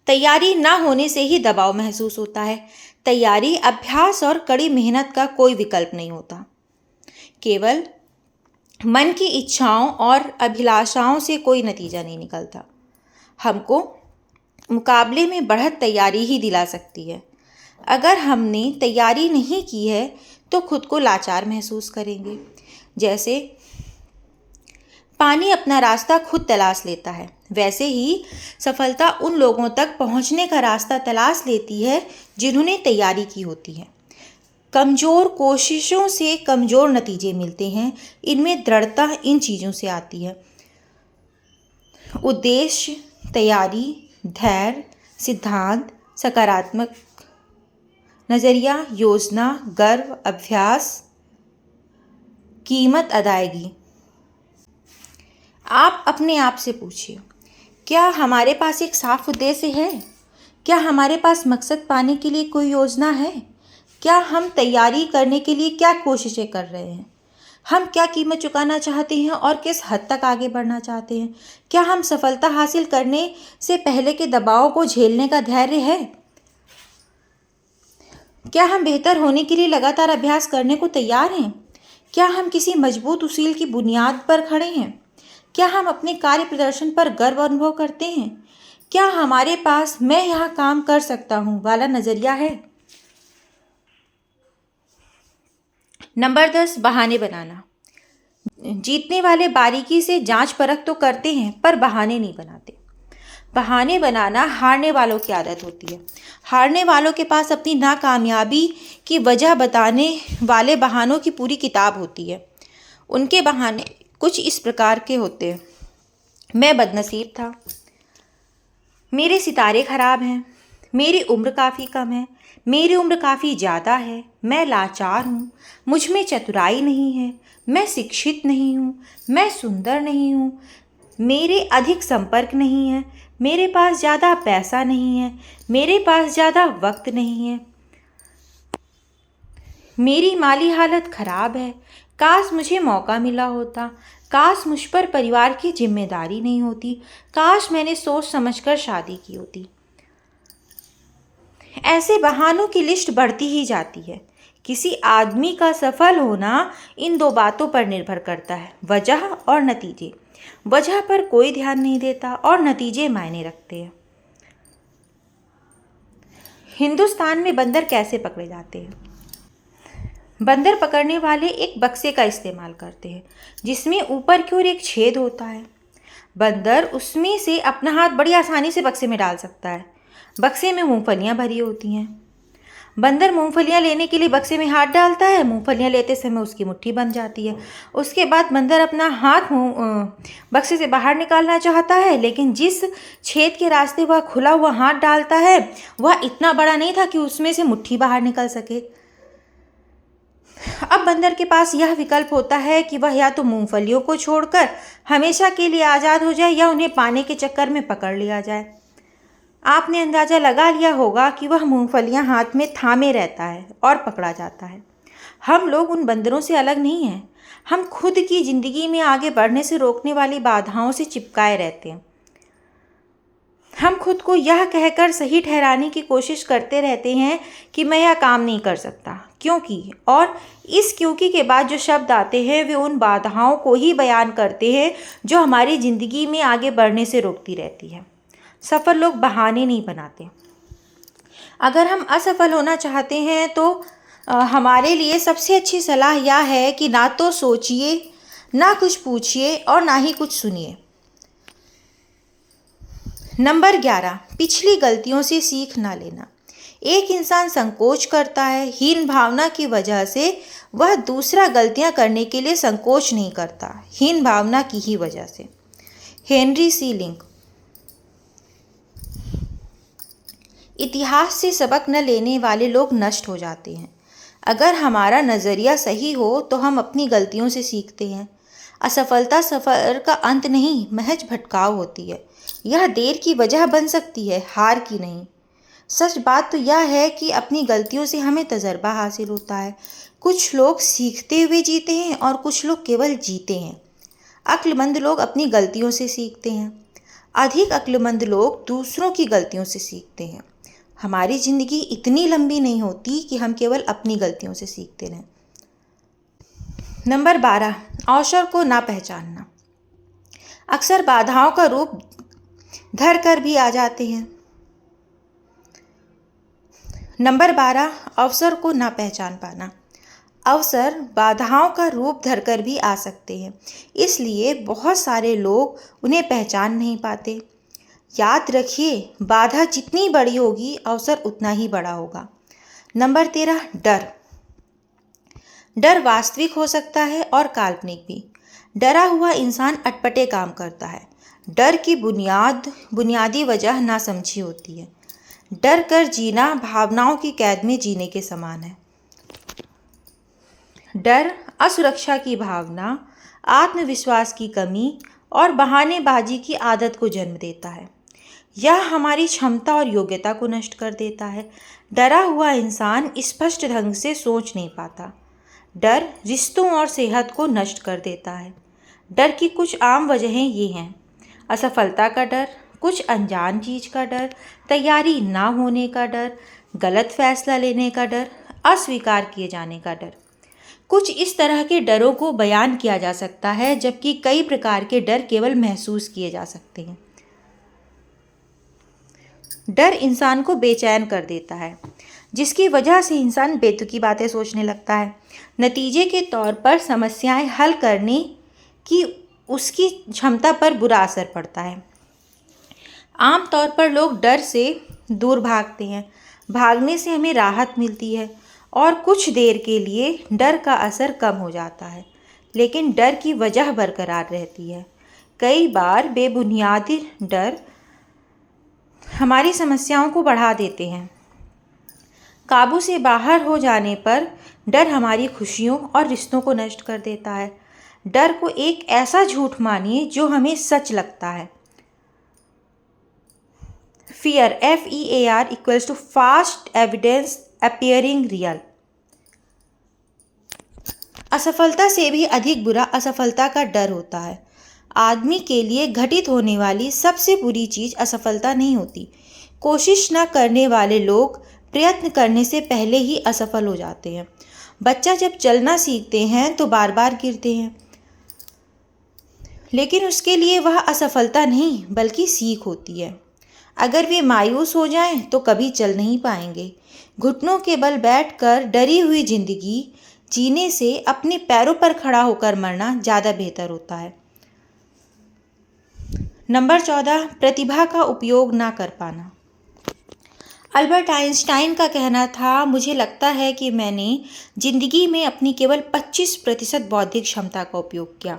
तैयारी ना होने से ही दबाव महसूस होता है। तैयारी, अभ्यास और कड़ी मेहनत का कोई विकल्प नहीं होता। केवल मन की इच्छाओं और अभिलाषाओं से कोई नतीजा नहीं निकलता। हमको मुकाबले में बढ़त तैयारी ही दिला सकती है। अगर हमने तैयारी नहीं की है तो खुद को लाचार महसूस करेंगे। जैसे पानी अपना रास्ता खुद तलाश लेता है, वैसे ही सफलता उन लोगों तक पहुंचने का रास्ता तलाश लेती है जिन्होंने तैयारी की होती है। कमज़ोर कोशिशों से कमज़ोर नतीजे मिलते हैं। इनमें दृढ़ता इन चीज़ों से आती है: उद्देश्य, तैयारी, धैर्य, सिद्धांत, सकारात्मक नज़रिया, योजना, गर्व, अभ्यास, कीमत अदायगी। आप अपने आप से पूछिए, क्या हमारे पास एक साफ उद्देश्य है? क्या हमारे पास मकसद पाने के लिए कोई योजना है? क्या हम तैयारी करने के लिए क्या कोशिशें कर रहे हैं? हम क्या कीमत चुकाना चाहते हैं और किस हद तक आगे बढ़ना चाहते हैं? क्या हम सफलता हासिल करने से पहले के दबाव को झेलने का धैर्य है? क्या हम बेहतर होने के लिए लगातार अभ्यास करने को तैयार हैं? क्या हम किसी मजबूत उसूल की बुनियाद पर खड़े हैं? क्या हम अपने कार्य प्रदर्शन पर गर्व अनुभव करते हैं? क्या हमारे पास मैं यहाँ काम कर सकता हूँ वाला नज़रिया है? नंबर 10, बहाने बनाना। जीतने वाले बारीकी से जांच परख तो करते हैं पर बहाने नहीं बनाते। बहाने बनाना हारने वालों की आदत होती है। हारने वालों के पास अपनी नाकामयाबी की वजह बताने वाले बहानों की पूरी किताब होती है। उनके बहाने कुछ इस प्रकार के होते हैं: मैं बदनसीब था, मेरे सितारे खराब हैं, मेरी उम्र काफ़ी कम है, मेरी उम्र काफ़ी ज़्यादा है, मैं लाचार हूँ, मुझ में चतुराई नहीं है, मैं शिक्षित नहीं हूँ, मैं सुंदर नहीं हूँ, मेरे अधिक संपर्क नहीं है, मेरे पास ज़्यादा पैसा नहीं है, मेरे पास ज़्यादा वक्त नहीं है, मेरी माली हालत ख़राब है, काश मुझे मौका मिला होता, काश मुझ पर परिवार की जिम्मेदारी नहीं होती, काश मैंने सोच समझकर शादी की होती। ऐसे बहानों की लिस्ट बढ़ती ही जाती है। किसी आदमी का सफल होना इन दो बातों पर निर्भर करता है: वजह और नतीजे। वजह पर कोई ध्यान नहीं देता और नतीजे मायने रखते हैं। हिंदुस्तान में बंदर कैसे पकड़े जाते हैं? बंदर पकड़ने वाले एक बक्से का इस्तेमाल करते हैं जिसमें ऊपर की ओर एक छेद होता है। बंदर उसमें से अपना हाथ बड़ी आसानी से बक्से में डाल सकता है। बक्से में मूंगफलियां भरी होती हैं। बंदर मूंगफलियां लेने के लिए बक्से में हाथ डालता है। मूंगफलियां लेते समय उसकी मुट्ठी बन जाती है। उसके बाद बंदर अपना हाथ बक्से से बाहर निकालना चाहता है, लेकिन जिस छेद के रास्ते वह खुला हुआ हाथ डालता है वह इतना बड़ा नहीं था कि उसमें से मुट्ठी बाहर निकल सके। अब बंदर के पास यह विकल्प होता है कि वह या तो मूंगफलियों को छोड़कर हमेशा के लिए आज़ाद हो जाए या उन्हें पाने के चक्कर में पकड़ लिया जाए। आपने अंदाज़ा लगा लिया होगा कि वह मूंगफलियां हाथ में थामे रहता है और पकड़ा जाता है। हम लोग उन बंदरों से अलग नहीं हैं। हम खुद की ज़िंदगी में आगे बढ़ने से रोकने वाली बाधाओं से चिपकाए रहते हैं। हम खुद को यह कहकर सही ठहराने की कोशिश करते रहते हैं कि मैं यह काम नहीं कर सकता क्योंकि, और इस क्योंकि के बाद जो शब्द आते हैं वे उन बाधाओं को ही बयान करते हैं जो हमारी ज़िंदगी में आगे बढ़ने से रोकती रहती है। सफल लोग बहाने नहीं बनाते। अगर हम असफल होना चाहते हैं तो हमारे लिए सबसे अच्छी सलाह यह है कि ना तो सोचिए, ना कुछ पूछिए और ना ही कुछ सुनिए। नंबर 11, पिछली गलतियों से सीख ना लेना। एक इंसान संकोच करता है, हीन भावना की वजह से वह दूसरा गलतियां करने के लिए संकोच नहीं करता, हीन भावना की ही वजह से। हेनरी सी लिंक। इतिहास से सबक न लेने वाले लोग नष्ट हो जाते हैं। अगर हमारा नज़रिया सही हो तो हम अपनी गलतियों से सीखते हैं। असफलता सफ़र का अंत नहीं, महज भटकाव होती है। यह देर की वजह बन सकती है, हार की नहीं। सच बात तो यह है कि अपनी गलतियों से हमें तजर्बा हासिल होता है। कुछ लोग सीखते हुए जीते हैं और कुछ लोग केवल जीते हैं। अक्लमंद लोग अपनी गलतियों से सीखते हैं। अधिक अक्लमंद लोग दूसरों की गलतियों से सीखते हैं। हमारी ज़िंदगी इतनी लंबी नहीं होती कि हम केवल अपनी गलतियों से सीखते रहें। नंबर 12, अवसर को ना पहचानना। अक्सर बाधाओं का रूप धर कर भी आ जाते हैं। नंबर 12, अवसर को ना पहचान पाना। अवसर बाधाओं का रूप धरकर भी आ सकते हैं, इसलिए बहुत सारे लोग उन्हें पहचान नहीं पाते। याद रखिए, बाधा जितनी बड़ी होगी अवसर उतना ही बड़ा होगा। नंबर 13, डर। डर वास्तविक हो सकता है और काल्पनिक भी। डरा हुआ इंसान अटपटे काम करता है। डर की बुनियादी वजह नासमझी होती है। डर कर जीना भावनाओं की कैद में जीने के समान है। डर असुरक्षा की भावना, आत्मविश्वास की कमी और बहानेबाजी की आदत को जन्म देता है। यह हमारी क्षमता और योग्यता को नष्ट कर देता है। डरा हुआ इंसान स्पष्ट ढंग से सोच नहीं पाता। डर रिश्तों और सेहत को नष्ट कर देता है। डर की कुछ आम वजहें ये हैं: असफलता का डर, कुछ अनजान चीज़ का डर, तैयारी ना होने का डर, गलत फैसला लेने का डर, अस्वीकार किए जाने का डर। कुछ इस तरह के डरों को बयान किया जा सकता है, जबकि कई प्रकार के डर केवल महसूस किए जा सकते हैं। डर इंसान को बेचैन कर देता है, जिसकी वजह से इंसान बेतुकी बातें सोचने लगता है। नतीजे के तौर पर समस्याएं हल करने की उसकी क्षमता पर बुरा असर पड़ता है। आम तौर पर लोग डर से दूर भागते हैं। भागने से हमें राहत मिलती है और कुछ देर के लिए डर का असर कम हो जाता है, लेकिन डर की वजह बरकरार रहती है। कई बार बेबुनियादी डर हमारी समस्याओं को बढ़ा देते हैं। काबू से बाहर हो जाने पर डर हमारी खुशियों और रिश्तों को नष्ट कर देता है। डर को एक ऐसा झूठ मानिए जो हमें सच लगता है। Fear, FEAR equals to fast evidence appearing real। असफलता से भी अधिक बुरा असफलता का डर होता है। आदमी के लिए घटित होने वाली सबसे बुरी चीज़ असफलता नहीं होती। कोशिश न करने वाले लोग प्रयत्न करने से पहले ही असफल हो जाते हैं। बच्चा जब चलना सीखते हैं तो बार बार गिरते हैं, लेकिन उसके लिए वह असफलता नहीं बल्कि सीख होती है। अगर वे मायूस हो जाएं तो कभी चल नहीं पाएंगे। घुटनों के बल बैठकर डरी हुई जिंदगी जीने से अपने पैरों पर खड़ा होकर मरना ज़्यादा बेहतर होता है। नंबर 14, प्रतिभा का उपयोग ना कर पाना। अल्बर्ट आइंस्टाइन का कहना था, मुझे लगता है कि मैंने जिंदगी में अपनी केवल 25% बौद्धिक क्षमता का उपयोग किया।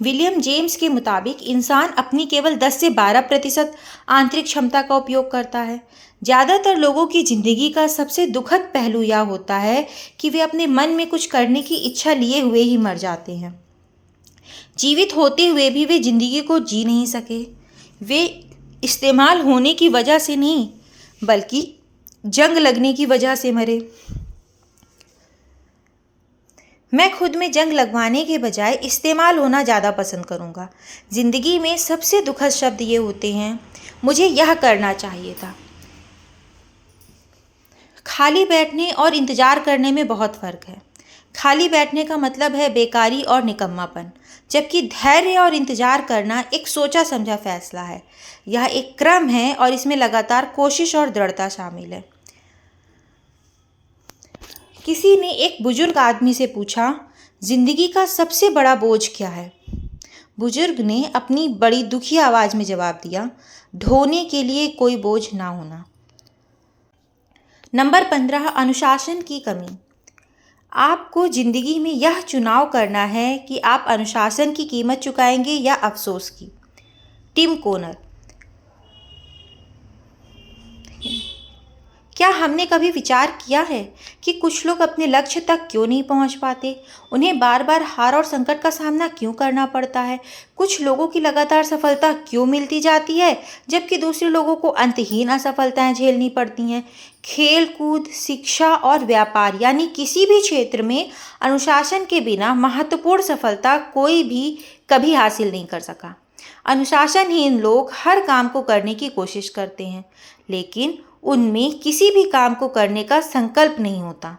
विलियम जेम्स के मुताबिक इंसान अपनी केवल 10 से 12% आंतरिक क्षमता का उपयोग करता है। ज़्यादातर लोगों की ज़िंदगी का सबसे दुखद पहलू यह होता है कि वे अपने मन में कुछ करने की इच्छा लिए हुए ही मर जाते हैं। जीवित होते हुए भी वे ज़िंदगी को जी नहीं सके। वे इस्तेमाल होने की वजह से नहीं, बल्कि जंग लगने की वजह से मरे। मैं खुद में जंग लगवाने के बजाय इस्तेमाल होना ज़्यादा पसंद करूँगा। ज़िंदगी में सबसे दुखद शब्द ये होते हैं, मुझे यह करना चाहिए था। खाली बैठने और इंतज़ार करने में बहुत फ़र्क है। खाली बैठने का मतलब है बेकारी और निकम्मापन, जबकि धैर्य और इंतज़ार करना एक सोचा समझा फैसला है। यह एक क्रम है और इसमें लगातार कोशिश और दृढ़ता शामिल है। किसी ने एक बुजुर्ग आदमी से पूछा, जिंदगी का सबसे बड़ा बोझ क्या है? बुजुर्ग ने अपनी बड़ी दुखी आवाज़ में जवाब दिया, ढोने के लिए कोई बोझ ना होना। नंबर 15, अनुशासन की कमी। आपको ज़िंदगी में यह चुनाव करना है कि आप अनुशासन की कीमत चुकाएंगे या अफसोस की। Tim Connor. क्या हमने कभी विचार किया है कि कुछ लोग अपने लक्ष्य तक क्यों नहीं पहुंच पाते? उन्हें बार बार हार और संकट का सामना क्यों करना पड़ता है? कुछ लोगों की लगातार सफलता क्यों मिलती जाती है, जबकि दूसरे लोगों को अंतहीन असफलताएं झेलनी पड़ती हैं? खेल कूद, शिक्षा और व्यापार यानी किसी भी क्षेत्र में अनुशासन के बिना महत्वपूर्ण सफलता कोई भी कभी हासिल नहीं कर सका। अनुशासनहीन लोग हर काम को करने की कोशिश करते हैं, लेकिन उनमें किसी भी काम को करने का संकल्प नहीं होता।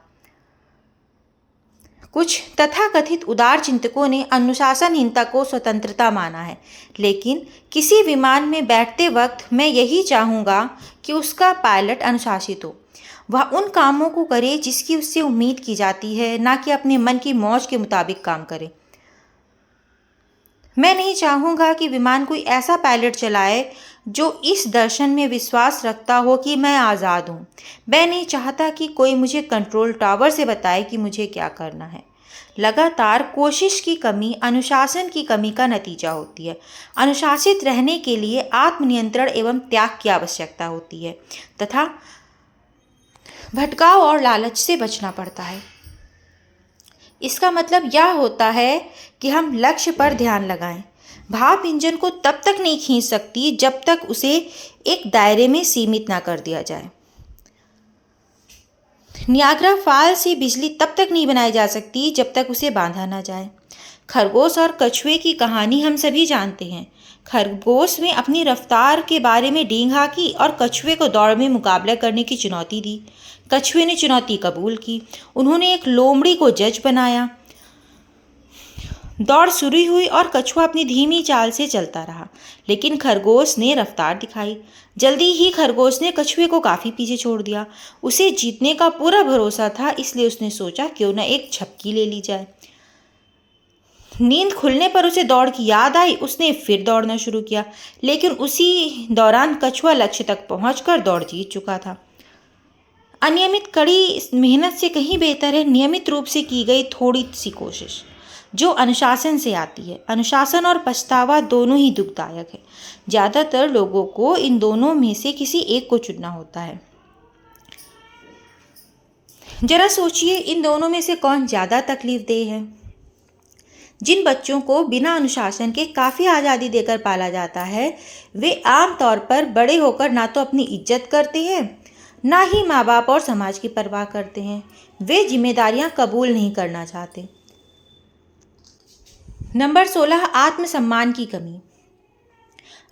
कुछ तथाकथित उदार चिंतकों ने अनुशासनहीनता को स्वतंत्रता माना है, लेकिन किसी विमान में बैठते वक्त मैं यही चाहूँगा कि उसका पायलट अनुशासित हो। वह उन कामों को करे जिसकी उससे उम्मीद की जाती है, ना कि अपने मन की मौज के मुताबिक काम करे। मैं नहीं चाहूँगा कि विमान कोई ऐसा पायलट चलाए जो इस दर्शन में विश्वास रखता हो कि मैं आज़ाद हूँ। मैं नहीं चाहता कि कोई मुझे कंट्रोल टावर से बताए कि मुझे क्या करना है। लगातार कोशिश की कमी अनुशासन की कमी का नतीजा होती है। अनुशासित रहने के लिए आत्मनियंत्रण एवं त्याग की आवश्यकता होती है तथा भटकाव और लालच से बचना पड़ता है। इसका मतलब यह होता है कि हम लक्ष्य पर ध्यान लगाएं। भाप इंजन को तब तक नहीं खींच सकती जब तक उसे एक दायरे में सीमित ना कर दिया जाए। नियाग्रा फॉल से बिजली तब तक नहीं बनाई जा सकती जब तक उसे बांधा ना जाए। खरगोश और कछुए की कहानी हम सभी जानते हैं। खरगोश ने अपनी रफ्तार के बारे में डींग हाँकी और कछुए को दौड़ में मुकाबला करने की चुनौती दी। कछुए ने चुनौती कबूल की। उन्होंने एक लोमड़ी को जज बनाया। दौड़ शुरू हुई और कछुआ अपनी धीमी चाल से चलता रहा, लेकिन खरगोश ने रफ्तार दिखाई। जल्दी ही खरगोश ने कछुए को काफ़ी पीछे छोड़ दिया। उसे जीतने का पूरा भरोसा था, इसलिए उसने सोचा क्यों न एक झपकी ले ली जाए। नींद खुलने पर उसे दौड़ की याद आई। उसने फिर दौड़ना शुरू किया, लेकिन उसी दौरान कछुआ लक्ष्य तक पहुंचकर दौड़ जीत चुका था। अनियमित कड़ी मेहनत से कहीं बेहतर है नियमित रूप से की गई थोड़ी सी कोशिश, जो अनुशासन से आती है। अनुशासन और पछतावा दोनों ही दुखदायक है। ज़्यादातर लोगों को इन दोनों में से किसी एक को चुनना होता है। जरा सोचिए, इन दोनों में से कौन ज़्यादा तकलीफदेह है? जिन बच्चों को बिना अनुशासन के काफ़ी आज़ादी देकर पाला जाता है, वे आमतौर पर बड़े होकर ना तो अपनी इज्जत करते हैं, ना ही माँ बाप और समाज की परवाह करते हैं। वे जिम्मेदारियां कबूल नहीं करना चाहते। नंबर 16, आत्मसम्मान की कमी।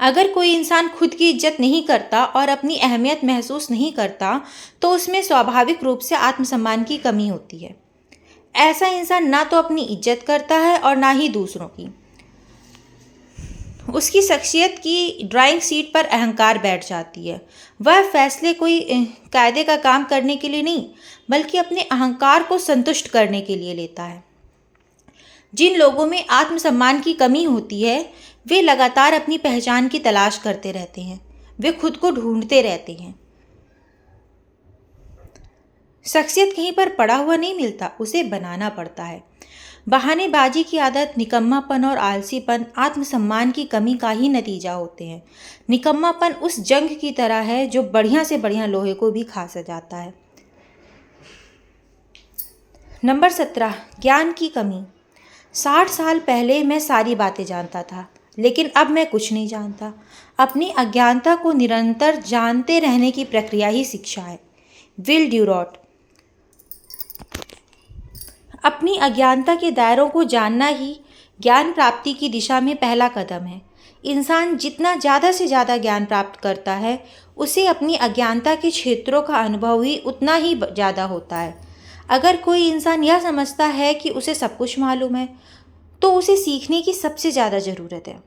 अगर कोई इंसान खुद की इज्जत नहीं करता और अपनी अहमियत महसूस नहीं करता, तो उसमें स्वाभाविक रूप से आत्मसम्मान की कमी होती है। ऐसा इंसान ना तो अपनी इज्जत करता है और ना ही दूसरों की। उसकी शख्सियत की ड्राइंग सीट पर अहंकार बैठ जाती है। वह फैसले कोई कायदे का काम करने के लिए नहीं, बल्कि अपने अहंकार को संतुष्ट करने के लिए लेता है। जिन लोगों में आत्मसम्मान की कमी होती है, वे लगातार अपनी पहचान की तलाश करते रहते हैं। वे खुद को ढूंढते रहते हैं। शख्सियत कहीं पर पड़ा हुआ नहीं मिलता, उसे बनाना पड़ता है। बहानेबाजी की आदत, निकम्मापन और आलसीपन आत्मसम्मान की कमी का ही नतीजा होते हैं। निकम्मापन उस जंग की तरह है जो बढ़िया से बढ़िया लोहे को भी खा जाता है। नंबर 17, ज्ञान की कमी। 60 साल पहले मैं सारी बातें जानता था, लेकिन अब मैं कुछ नहीं जानता। अपनी अज्ञानता को निरंतर जानते रहने की प्रक्रिया ही शिक्षा है। विल ड्यूरॉट। अपनी अज्ञानता के दायरों को जानना ही ज्ञान प्राप्ति की दिशा में पहला कदम है। इंसान जितना ज़्यादा से ज़्यादा ज्ञान प्राप्त करता है, उसे अपनी अज्ञानता के क्षेत्रों का अनुभव ही उतना ही ज़्यादा होता है। अगर कोई इंसान यह समझता है कि उसे सब कुछ मालूम है, तो उसे सीखने की सबसे ज़्यादा ज़रूरत है।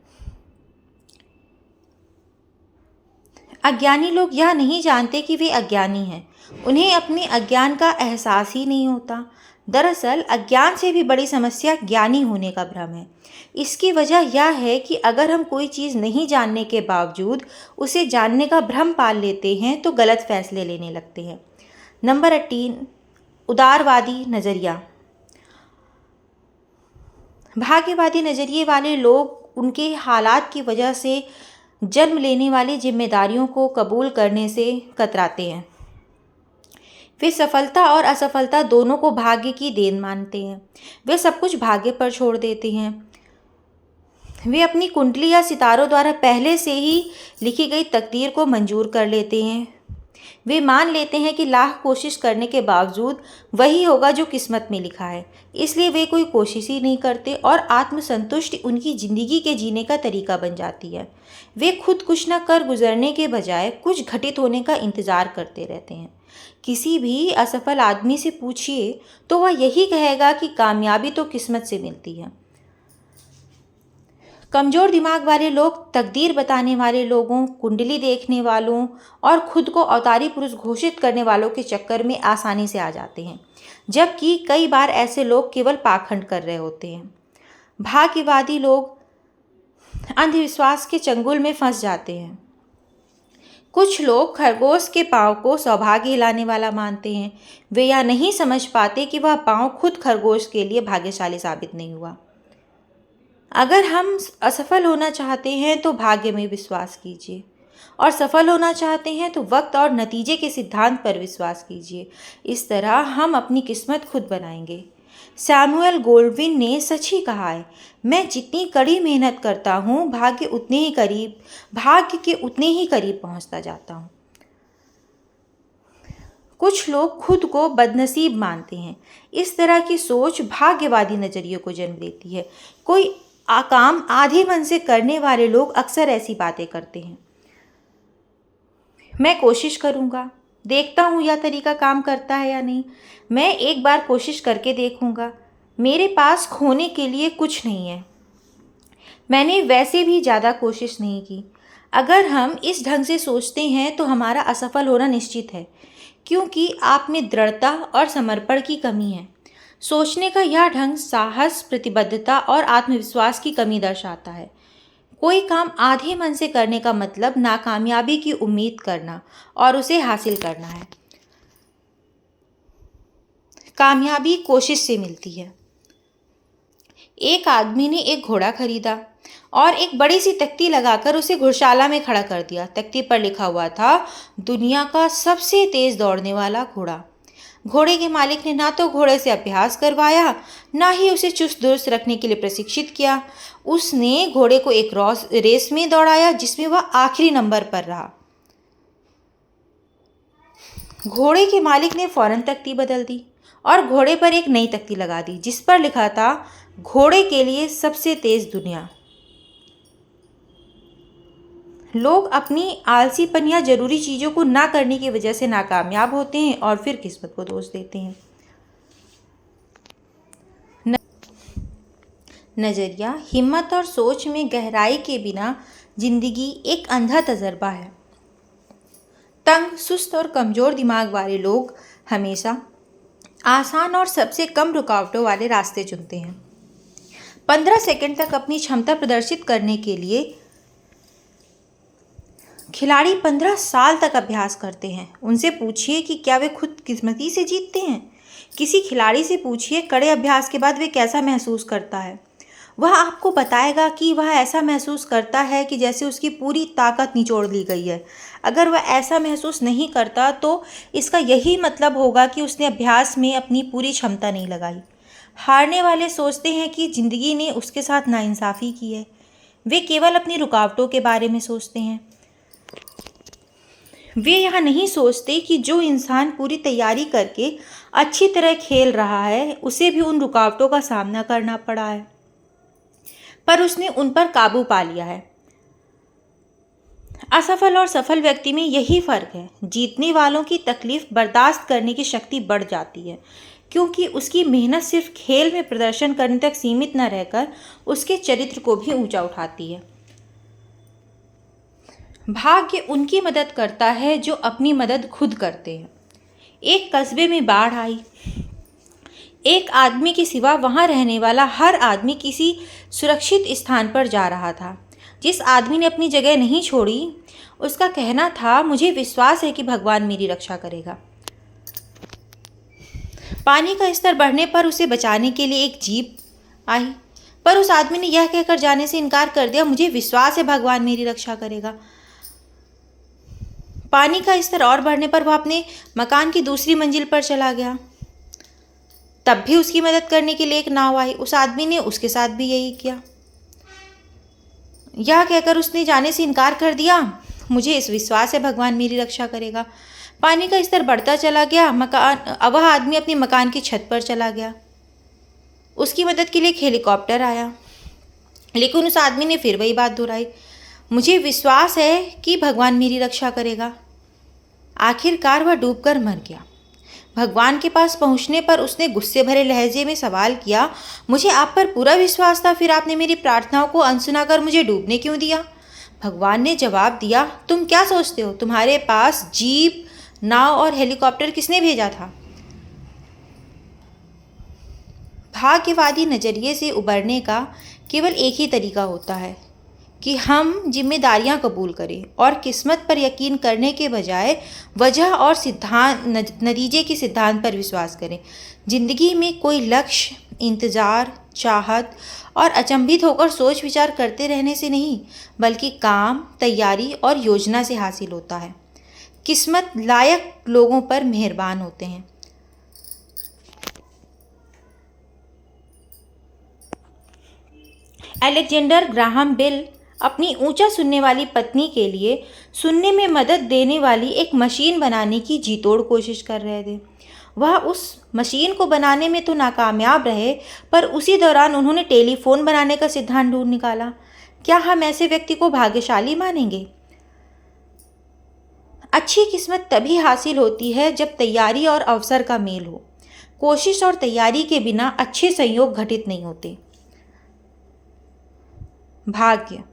अज्ञानी लोग यह नहीं जानते कि वे अज्ञानी हैं। उन्हें अपने अज्ञान का एहसास ही नहीं होता। दरअसल अज्ञान से भी बड़ी समस्या ज्ञानी होने का भ्रम है। इसकी वजह यह है कि अगर हम कोई चीज़ नहीं जानने के बावजूद उसे जानने का भ्रम पाल लेते हैं, तो गलत फैसले लेने लगते हैं। नंबर 18, उदारवादी नज़रिया। भाग्यवादी नज़रिए वाले लोग उनके हालात की वजह से जन्म लेने वाली जिम्मेदारियों को कबूल करने से कतराते हैं। वे सफलता और असफलता दोनों को भाग्य की देन मानते हैं। वे सब कुछ भाग्य पर छोड़ देते हैं। वे अपनी कुंडली या सितारों द्वारा पहले से ही लिखी गई तकदीर को मंजूर कर लेते हैं। वे मान लेते हैं कि लाख कोशिश करने के बावजूद वही होगा जो किस्मत में लिखा है, इसलिए वे कोई कोशिश ही नहीं करते और आत्मसंतुष्टि उनकी ज़िंदगी के जीने का तरीका बन जाती है। वे खुद कुछ न कर गुजरने के बजाय कुछ घटित होने का इंतज़ार करते रहते हैं। किसी भी असफल आदमी से पूछिए तो वह यही कहेगा कि कामयाबी तो किस्मत से मिलती है। कमज़ोर दिमाग वाले लोग तकदीर बताने वाले लोगों, कुंडली देखने वालों और खुद को अवतारी पुरुष घोषित करने वालों के चक्कर में आसानी से आ जाते हैं, जबकि कई बार ऐसे लोग केवल पाखंड कर रहे होते हैं। भाग्यवादी लोग अंधविश्वास के चंगुल में फंस जाते हैं। कुछ लोग खरगोश के पाँव को सौभाग्य हिलाने वाला मानते हैं। वे यह नहीं समझ पाते कि वह पाँव खुद खरगोश के लिए भाग्यशाली साबित नहीं हुआ। अगर हम असफल होना चाहते हैं तो भाग्य में विश्वास कीजिए, और सफल होना चाहते हैं तो वक्त और नतीजे के सिद्धांत पर विश्वास कीजिए। इस तरह हम अपनी किस्मत खुद बनाएंगे। सैमुअल गोल्डविन ने सच ही कहा है, मैं जितनी कड़ी मेहनत करता हूँ, भाग्य के उतने ही करीब पहुँचता जाता हूँ। कुछ लोग खुद को बदनसीब मानते हैं। इस तरह की सोच भाग्यवादी नज़रिए को जन्म देती है। कोई काम आधे मन से करने वाले लोग अक्सर ऐसी बातें करते हैं। मैं कोशिश करूँगा, देखता हूँ यह तरीका काम करता है या नहीं। मैं एक बार कोशिश करके देखूँगा। मेरे पास खोने के लिए कुछ नहीं है। मैंने वैसे भी ज़्यादा कोशिश नहीं की। अगर हम इस ढंग से सोचते हैं तो हमारा असफल होना निश्चित है, क्योंकि आप में दृढ़ता और समर्पण की कमी है। सोचने का यह ढंग साहस, प्रतिबद्धता और आत्मविश्वास की कमी दर्शाता है। कोई काम आधे मन से करने का मतलब नाकामयाबी की उम्मीद करना और उसे हासिल करना है। कामयाबी कोशिश से मिलती है। एक आदमी ने एक घोड़ा खरीदा और एक बड़ी सी तख्ती लगाकर उसे घुड़शाला में खड़ा कर दिया। तख्ती पर लिखा हुआ था, दुनिया का सबसे तेज दौड़ने वाला घोड़ा। घोड़े के मालिक ने ना तो घोड़े से अभ्यास करवाया, ना ही उसे चुस्त दुरुस्त रखने के लिए प्रशिक्षित किया। उसने घोड़े को एक रेस में दौड़ाया जिसमें वह आखिरी नंबर पर रहा। घोड़े के मालिक ने फौरन तख्ती बदल दी और घोड़े पर एक नई तख्ती लगा दी जिस पर लिखा था, घोड़े के लिए सबसे तेज दुनिया। लोग अपनी आलसीपन या जरूरी चीज़ों को ना करने की वजह से नाकामयाब होते हैं और फिर किस्मत को दोष देते हैं। नज़रिया, हिम्मत और सोच में गहराई के बिना जिंदगी एक अंधा तजर्बा है। तंग, सुस्त और कमज़ोर दिमाग वाले लोग हमेशा आसान और सबसे कम रुकावटों वाले रास्ते चुनते हैं। 15 सेकंड तक अपनी क्षमता प्रदर्शित करने के लिए खिलाड़ी 15 साल तक अभ्यास करते हैं। उनसे पूछिए कि क्या वे खुद किस्मती से जीतते हैं। किसी खिलाड़ी से पूछिए कड़े अभ्यास के बाद वे कैसा महसूस करता है। वह आपको बताएगा कि वह ऐसा महसूस करता है कि जैसे उसकी पूरी ताकत निचोड़ ली गई है। अगर वह ऐसा महसूस नहीं करता तो इसका यही मतलब होगा कि उसने अभ्यास में अपनी पूरी क्षमता नहीं लगाई। हारने वाले सोचते हैं कि ज़िंदगी ने उसके साथ नाइंसाफ़ी की है। वे केवल अपनी रुकावटों के बारे में सोचते हैं। वे यह नहीं सोचते कि जो इंसान पूरी तैयारी करके अच्छी तरह खेल रहा है उसे भी उन रुकावटों का सामना करना पड़ा है, पर उसने उन पर काबू पा लिया है। असफल और सफल व्यक्ति में यही फ़र्क है। जीतने वालों की तकलीफ़ बर्दाश्त करने की शक्ति बढ़ जाती है, क्योंकि उसकी मेहनत सिर्फ खेल में प्रदर्शन करने तक सीमित न रहकर उसके चरित्र को भी ऊंचा उठाती है। भाग्य उनकी मदद करता है जो अपनी मदद खुद करते हैं। एक कस्बे में बाढ़ आई। एक आदमी के सिवा वहाँ रहने वाला हर आदमी किसी सुरक्षित स्थान पर जा रहा था। जिस आदमी ने अपनी जगह नहीं छोड़ी, उसका कहना था, मुझे विश्वास है कि भगवान मेरी रक्षा करेगा। पानी का स्तर बढ़ने पर उसे बचाने के लिए एक जीप आई, पर उस आदमी ने यह कहकर जाने से इनकार कर दिया, मुझे विश्वास है भगवान मेरी रक्षा करेगा। पानी का स्तर और बढ़ने पर वह अपने मकान की दूसरी मंजिल पर चला गया। तब भी उसकी मदद करने के लिए एक नाव आई। उस आदमी ने उसके साथ भी यही किया। यह कहकर उसने जाने से इनकार कर दिया, मुझे इस विश्वास है भगवान मेरी रक्षा करेगा। पानी का स्तर बढ़ता चला गया। वह आदमी अपने मकान की छत पर चला गया। उसकी मदद के लिए एक हेलीकॉप्टर आया, लेकिन उस आदमी ने फिर वही बात दोहराई, मुझे विश्वास है कि भगवान मेरी रक्षा करेगा। आखिरकार वह डूबकर मर गया। भगवान के पास पहुंचने पर उसने गुस्से भरे लहजे में सवाल किया, मुझे आप पर पूरा विश्वास था, फिर आपने मेरी प्रार्थनाओं को अनसुना कर मुझे डूबने क्यों दिया? भगवान ने जवाब दिया, तुम क्या सोचते हो, तुम्हारे पास जीप, नाव और हेलीकॉप्टर किसने भेजा था? भाग्यवादी नज़रिए से उबरने का केवल एक ही तरीका होता है कि हम जिम्मेदारियां कबूल करें और किस्मत पर यकीन करने के बजाय वजह और नतीजे के सिद्धांत पर विश्वास करें। ज़िंदगी में कोई लक्ष्य, इंतज़ार, चाहत और अचंभित होकर सोच विचार करते रहने से नहीं, बल्कि काम, तैयारी और योजना से हासिल होता है। किस्मत लायक लोगों पर मेहरबान होते हैं। अलेक्जेंडर ग्राहम बेल अपनी ऊंचा सुनने वाली पत्नी के लिए सुनने में मदद देने वाली एक मशीन बनाने की जी तोड़ कोशिश कर रहे थे। वह उस मशीन को बनाने में तो नाकामयाब रहे, पर उसी दौरान उन्होंने टेलीफोन बनाने का सिद्धांत ढूंढ निकाला। क्या हम ऐसे व्यक्ति को भाग्यशाली मानेंगे? अच्छी किस्मत तभी हासिल होती है जब तैयारी और अवसर का मेल हो। कोशिश और तैयारी के बिना अच्छे संयोग घटित नहीं होते। भाग्य।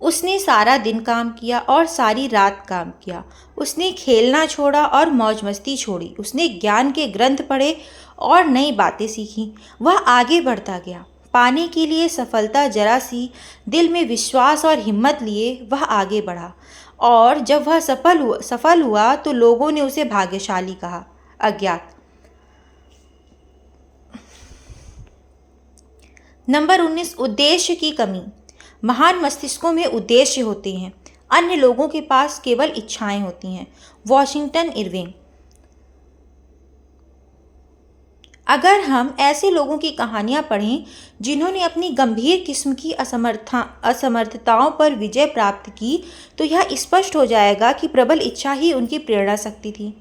उसने सारा दिन काम किया और सारी रात काम किया। उसने खेलना छोड़ा और मौज मस्ती छोड़ी। उसने ज्ञान के ग्रंथ पढ़े और नई बातें सीखी। वह आगे बढ़ता गया। पाने के लिए सफलता जरा सी दिल में विश्वास और हिम्मत लिए वह आगे बढ़ा, और जब वह सफल हुआ तो लोगों ने उसे भाग्यशाली कहा। अज्ञात। नंबर 19, उद्देश्य की कमी। महान मस्तिष्कों में उद्देश्य होते हैं, अन्य लोगों के पास केवल इच्छाएं होती हैं। Washington Irving. अगर हम ऐसे लोगों की कहानियां पढ़ें जिन्होंने अपनी गंभीर किस्म की असमर्थताओं पर विजय प्राप्त की, तो यह स्पष्ट हो जाएगा कि प्रबल इच्छा ही उनकी प्रेरणा शक्ति थी।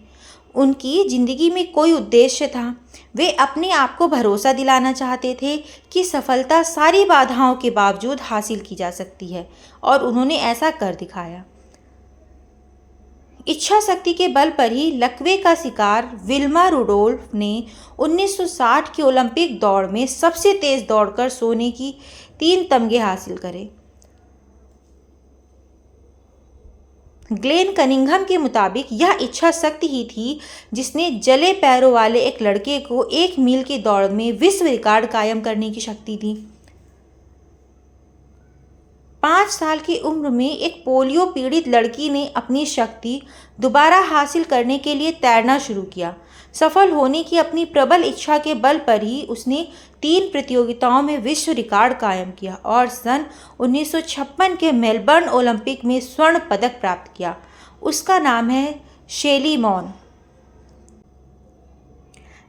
उनकी जिंदगी में कोई उद्देश्य था। वे अपने आप को भरोसा दिलाना चाहते थे कि सफलता सारी बाधाओं के बावजूद हासिल की जा सकती है, और उन्होंने ऐसा कर दिखाया। इच्छा शक्ति के बल पर ही लकवे का शिकार विल्मा रुडोल्फ ने 1960 की ओलंपिक दौड़ में सबसे तेज दौड़कर सोने की 3 तमगे हासिल करे। ग्लेन कनिंघम के मुताबिक यह इच्छा शक्ति ही थी जिसने जले पैरों वाले एक लड़के को 1 मील की दौड़ में विश्व रिकॉर्ड कायम करने की शक्ति दी। 5 साल की उम्र में एक पोलियो पीड़ित लड़की ने अपनी शक्ति दोबारा हासिल करने के लिए तैरना शुरू किया। सफल होने की अपनी प्रबल इच्छा के बल पर ही उसने 3 प्रतियोगिताओं में विश्व रिकॉर्ड कायम किया और सन 1956 के मेलबर्न ओलंपिक में स्वर्ण पदक प्राप्त किया। उसका नाम है शेली मॉन।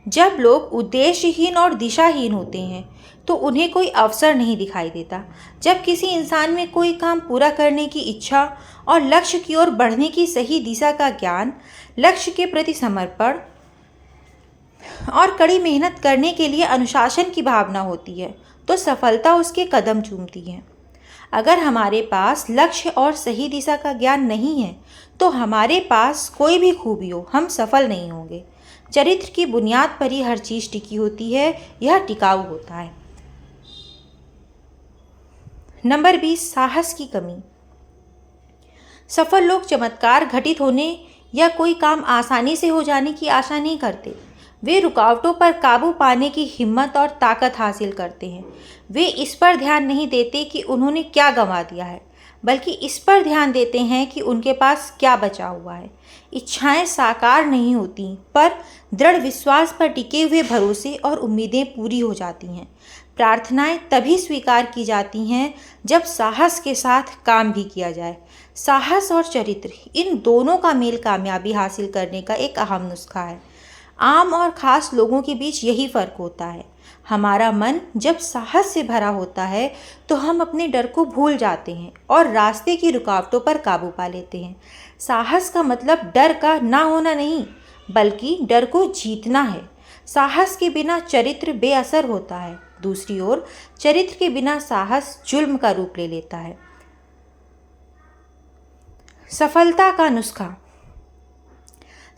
जब लोग उद्देश्यहीन और दिशाहीन होते हैं तो उन्हें कोई अवसर नहीं दिखाई देता। जब किसी इंसान में कोई काम पूरा करने की इच्छा और लक्ष्य की ओर बढ़ने की सही दिशा का ज्ञान, लक्ष्य के प्रति समर्पण और कड़ी मेहनत करने के लिए अनुशासन की भावना होती है तो सफलता उसके कदम चूमती है। अगर हमारे पास लक्ष्य और सही दिशा का ज्ञान नहीं है तो हमारे पास कोई भी खूबी हो, हम सफल नहीं होंगे। चरित्र की बुनियाद पर ही हर चीज़ टिकी होती है, यह टिकाऊ होता है। नंबर 20, साहस की कमी। सफल लोग चमत्कार घटित होने या कोई काम आसानी से हो जाने की आशा नहीं करते। वे रुकावटों पर काबू पाने की हिम्मत और ताकत हासिल करते हैं। वे इस पर ध्यान नहीं देते कि उन्होंने क्या गंवा दिया है, बल्कि इस पर ध्यान देते हैं कि उनके पास क्या बचा हुआ है। इच्छाएं साकार नहीं होती, पर दृढ़ विश्वास पर टिके हुए भरोसे और उम्मीदें पूरी हो जाती हैं। प्रार्थनाएं तभी स्वीकार की जाती हैं जब साहस के साथ काम भी किया जाए। साहस और चरित्र, इन दोनों का मेल कामयाबी हासिल करने का एक अहम नुस्खा है। आम और ख़ास लोगों के बीच यही फ़र्क होता है। हमारा मन जब साहस से भरा होता है तो हम अपने डर को भूल जाते हैं और रास्ते की रुकावटों पर काबू पा लेते हैं। साहस का मतलब डर का ना होना नहीं, बल्कि डर को जीतना है। साहस के बिना चरित्र बेअसर होता है। दूसरी ओर, चरित्र के बिना साहस जुल्म का रूप ले लेता है। सफलता का नुस्खा।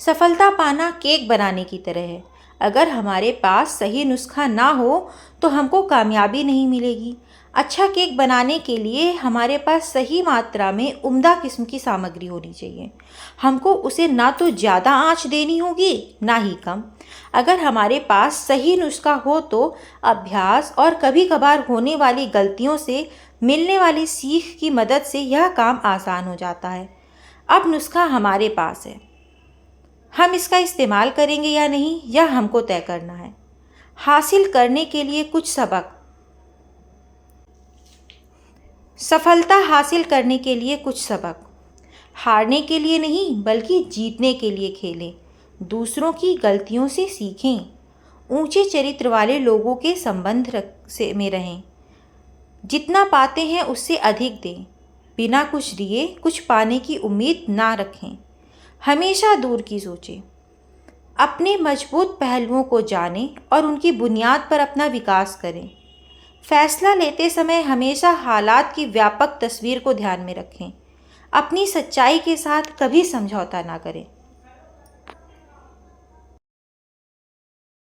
सफलता पाना केक बनाने की तरह है। अगर हमारे पास सही नुस्खा ना हो तो हमको कामयाबी नहीं मिलेगी। अच्छा केक बनाने के लिए हमारे पास सही मात्रा में उम्दा किस्म की सामग्री होनी चाहिए। हमको उसे ना तो ज़्यादा आंच देनी होगी ना ही कम। अगर हमारे पास सही नुस्खा हो तो अभ्यास और कभी कभार होने वाली गलतियों से मिलने वाली सीख की मदद से यह काम आसान हो जाता है। अब नुस्खा हमारे पास है, हम इसका इस्तेमाल करेंगे या नहीं यह हमको तय करना है। हासिल करने के लिए कुछ सबक। सफलता हासिल करने के लिए कुछ सबक। हारने के लिए नहीं बल्कि जीतने के लिए खेलें। दूसरों की गलतियों से सीखें। ऊंचे चरित्र वाले लोगों के संबंध में रहें। जितना पाते हैं उससे अधिक दें। बिना कुछ दिए कुछ पाने की उम्मीद ना रखें। हमेशा दूर की सोचें। अपने मजबूत पहलुओं को जानें और उनकी बुनियाद पर अपना विकास करें। फैसला लेते समय हमेशा हालात की व्यापक तस्वीर को ध्यान में रखें। अपनी सच्चाई के साथ कभी समझौता ना करें।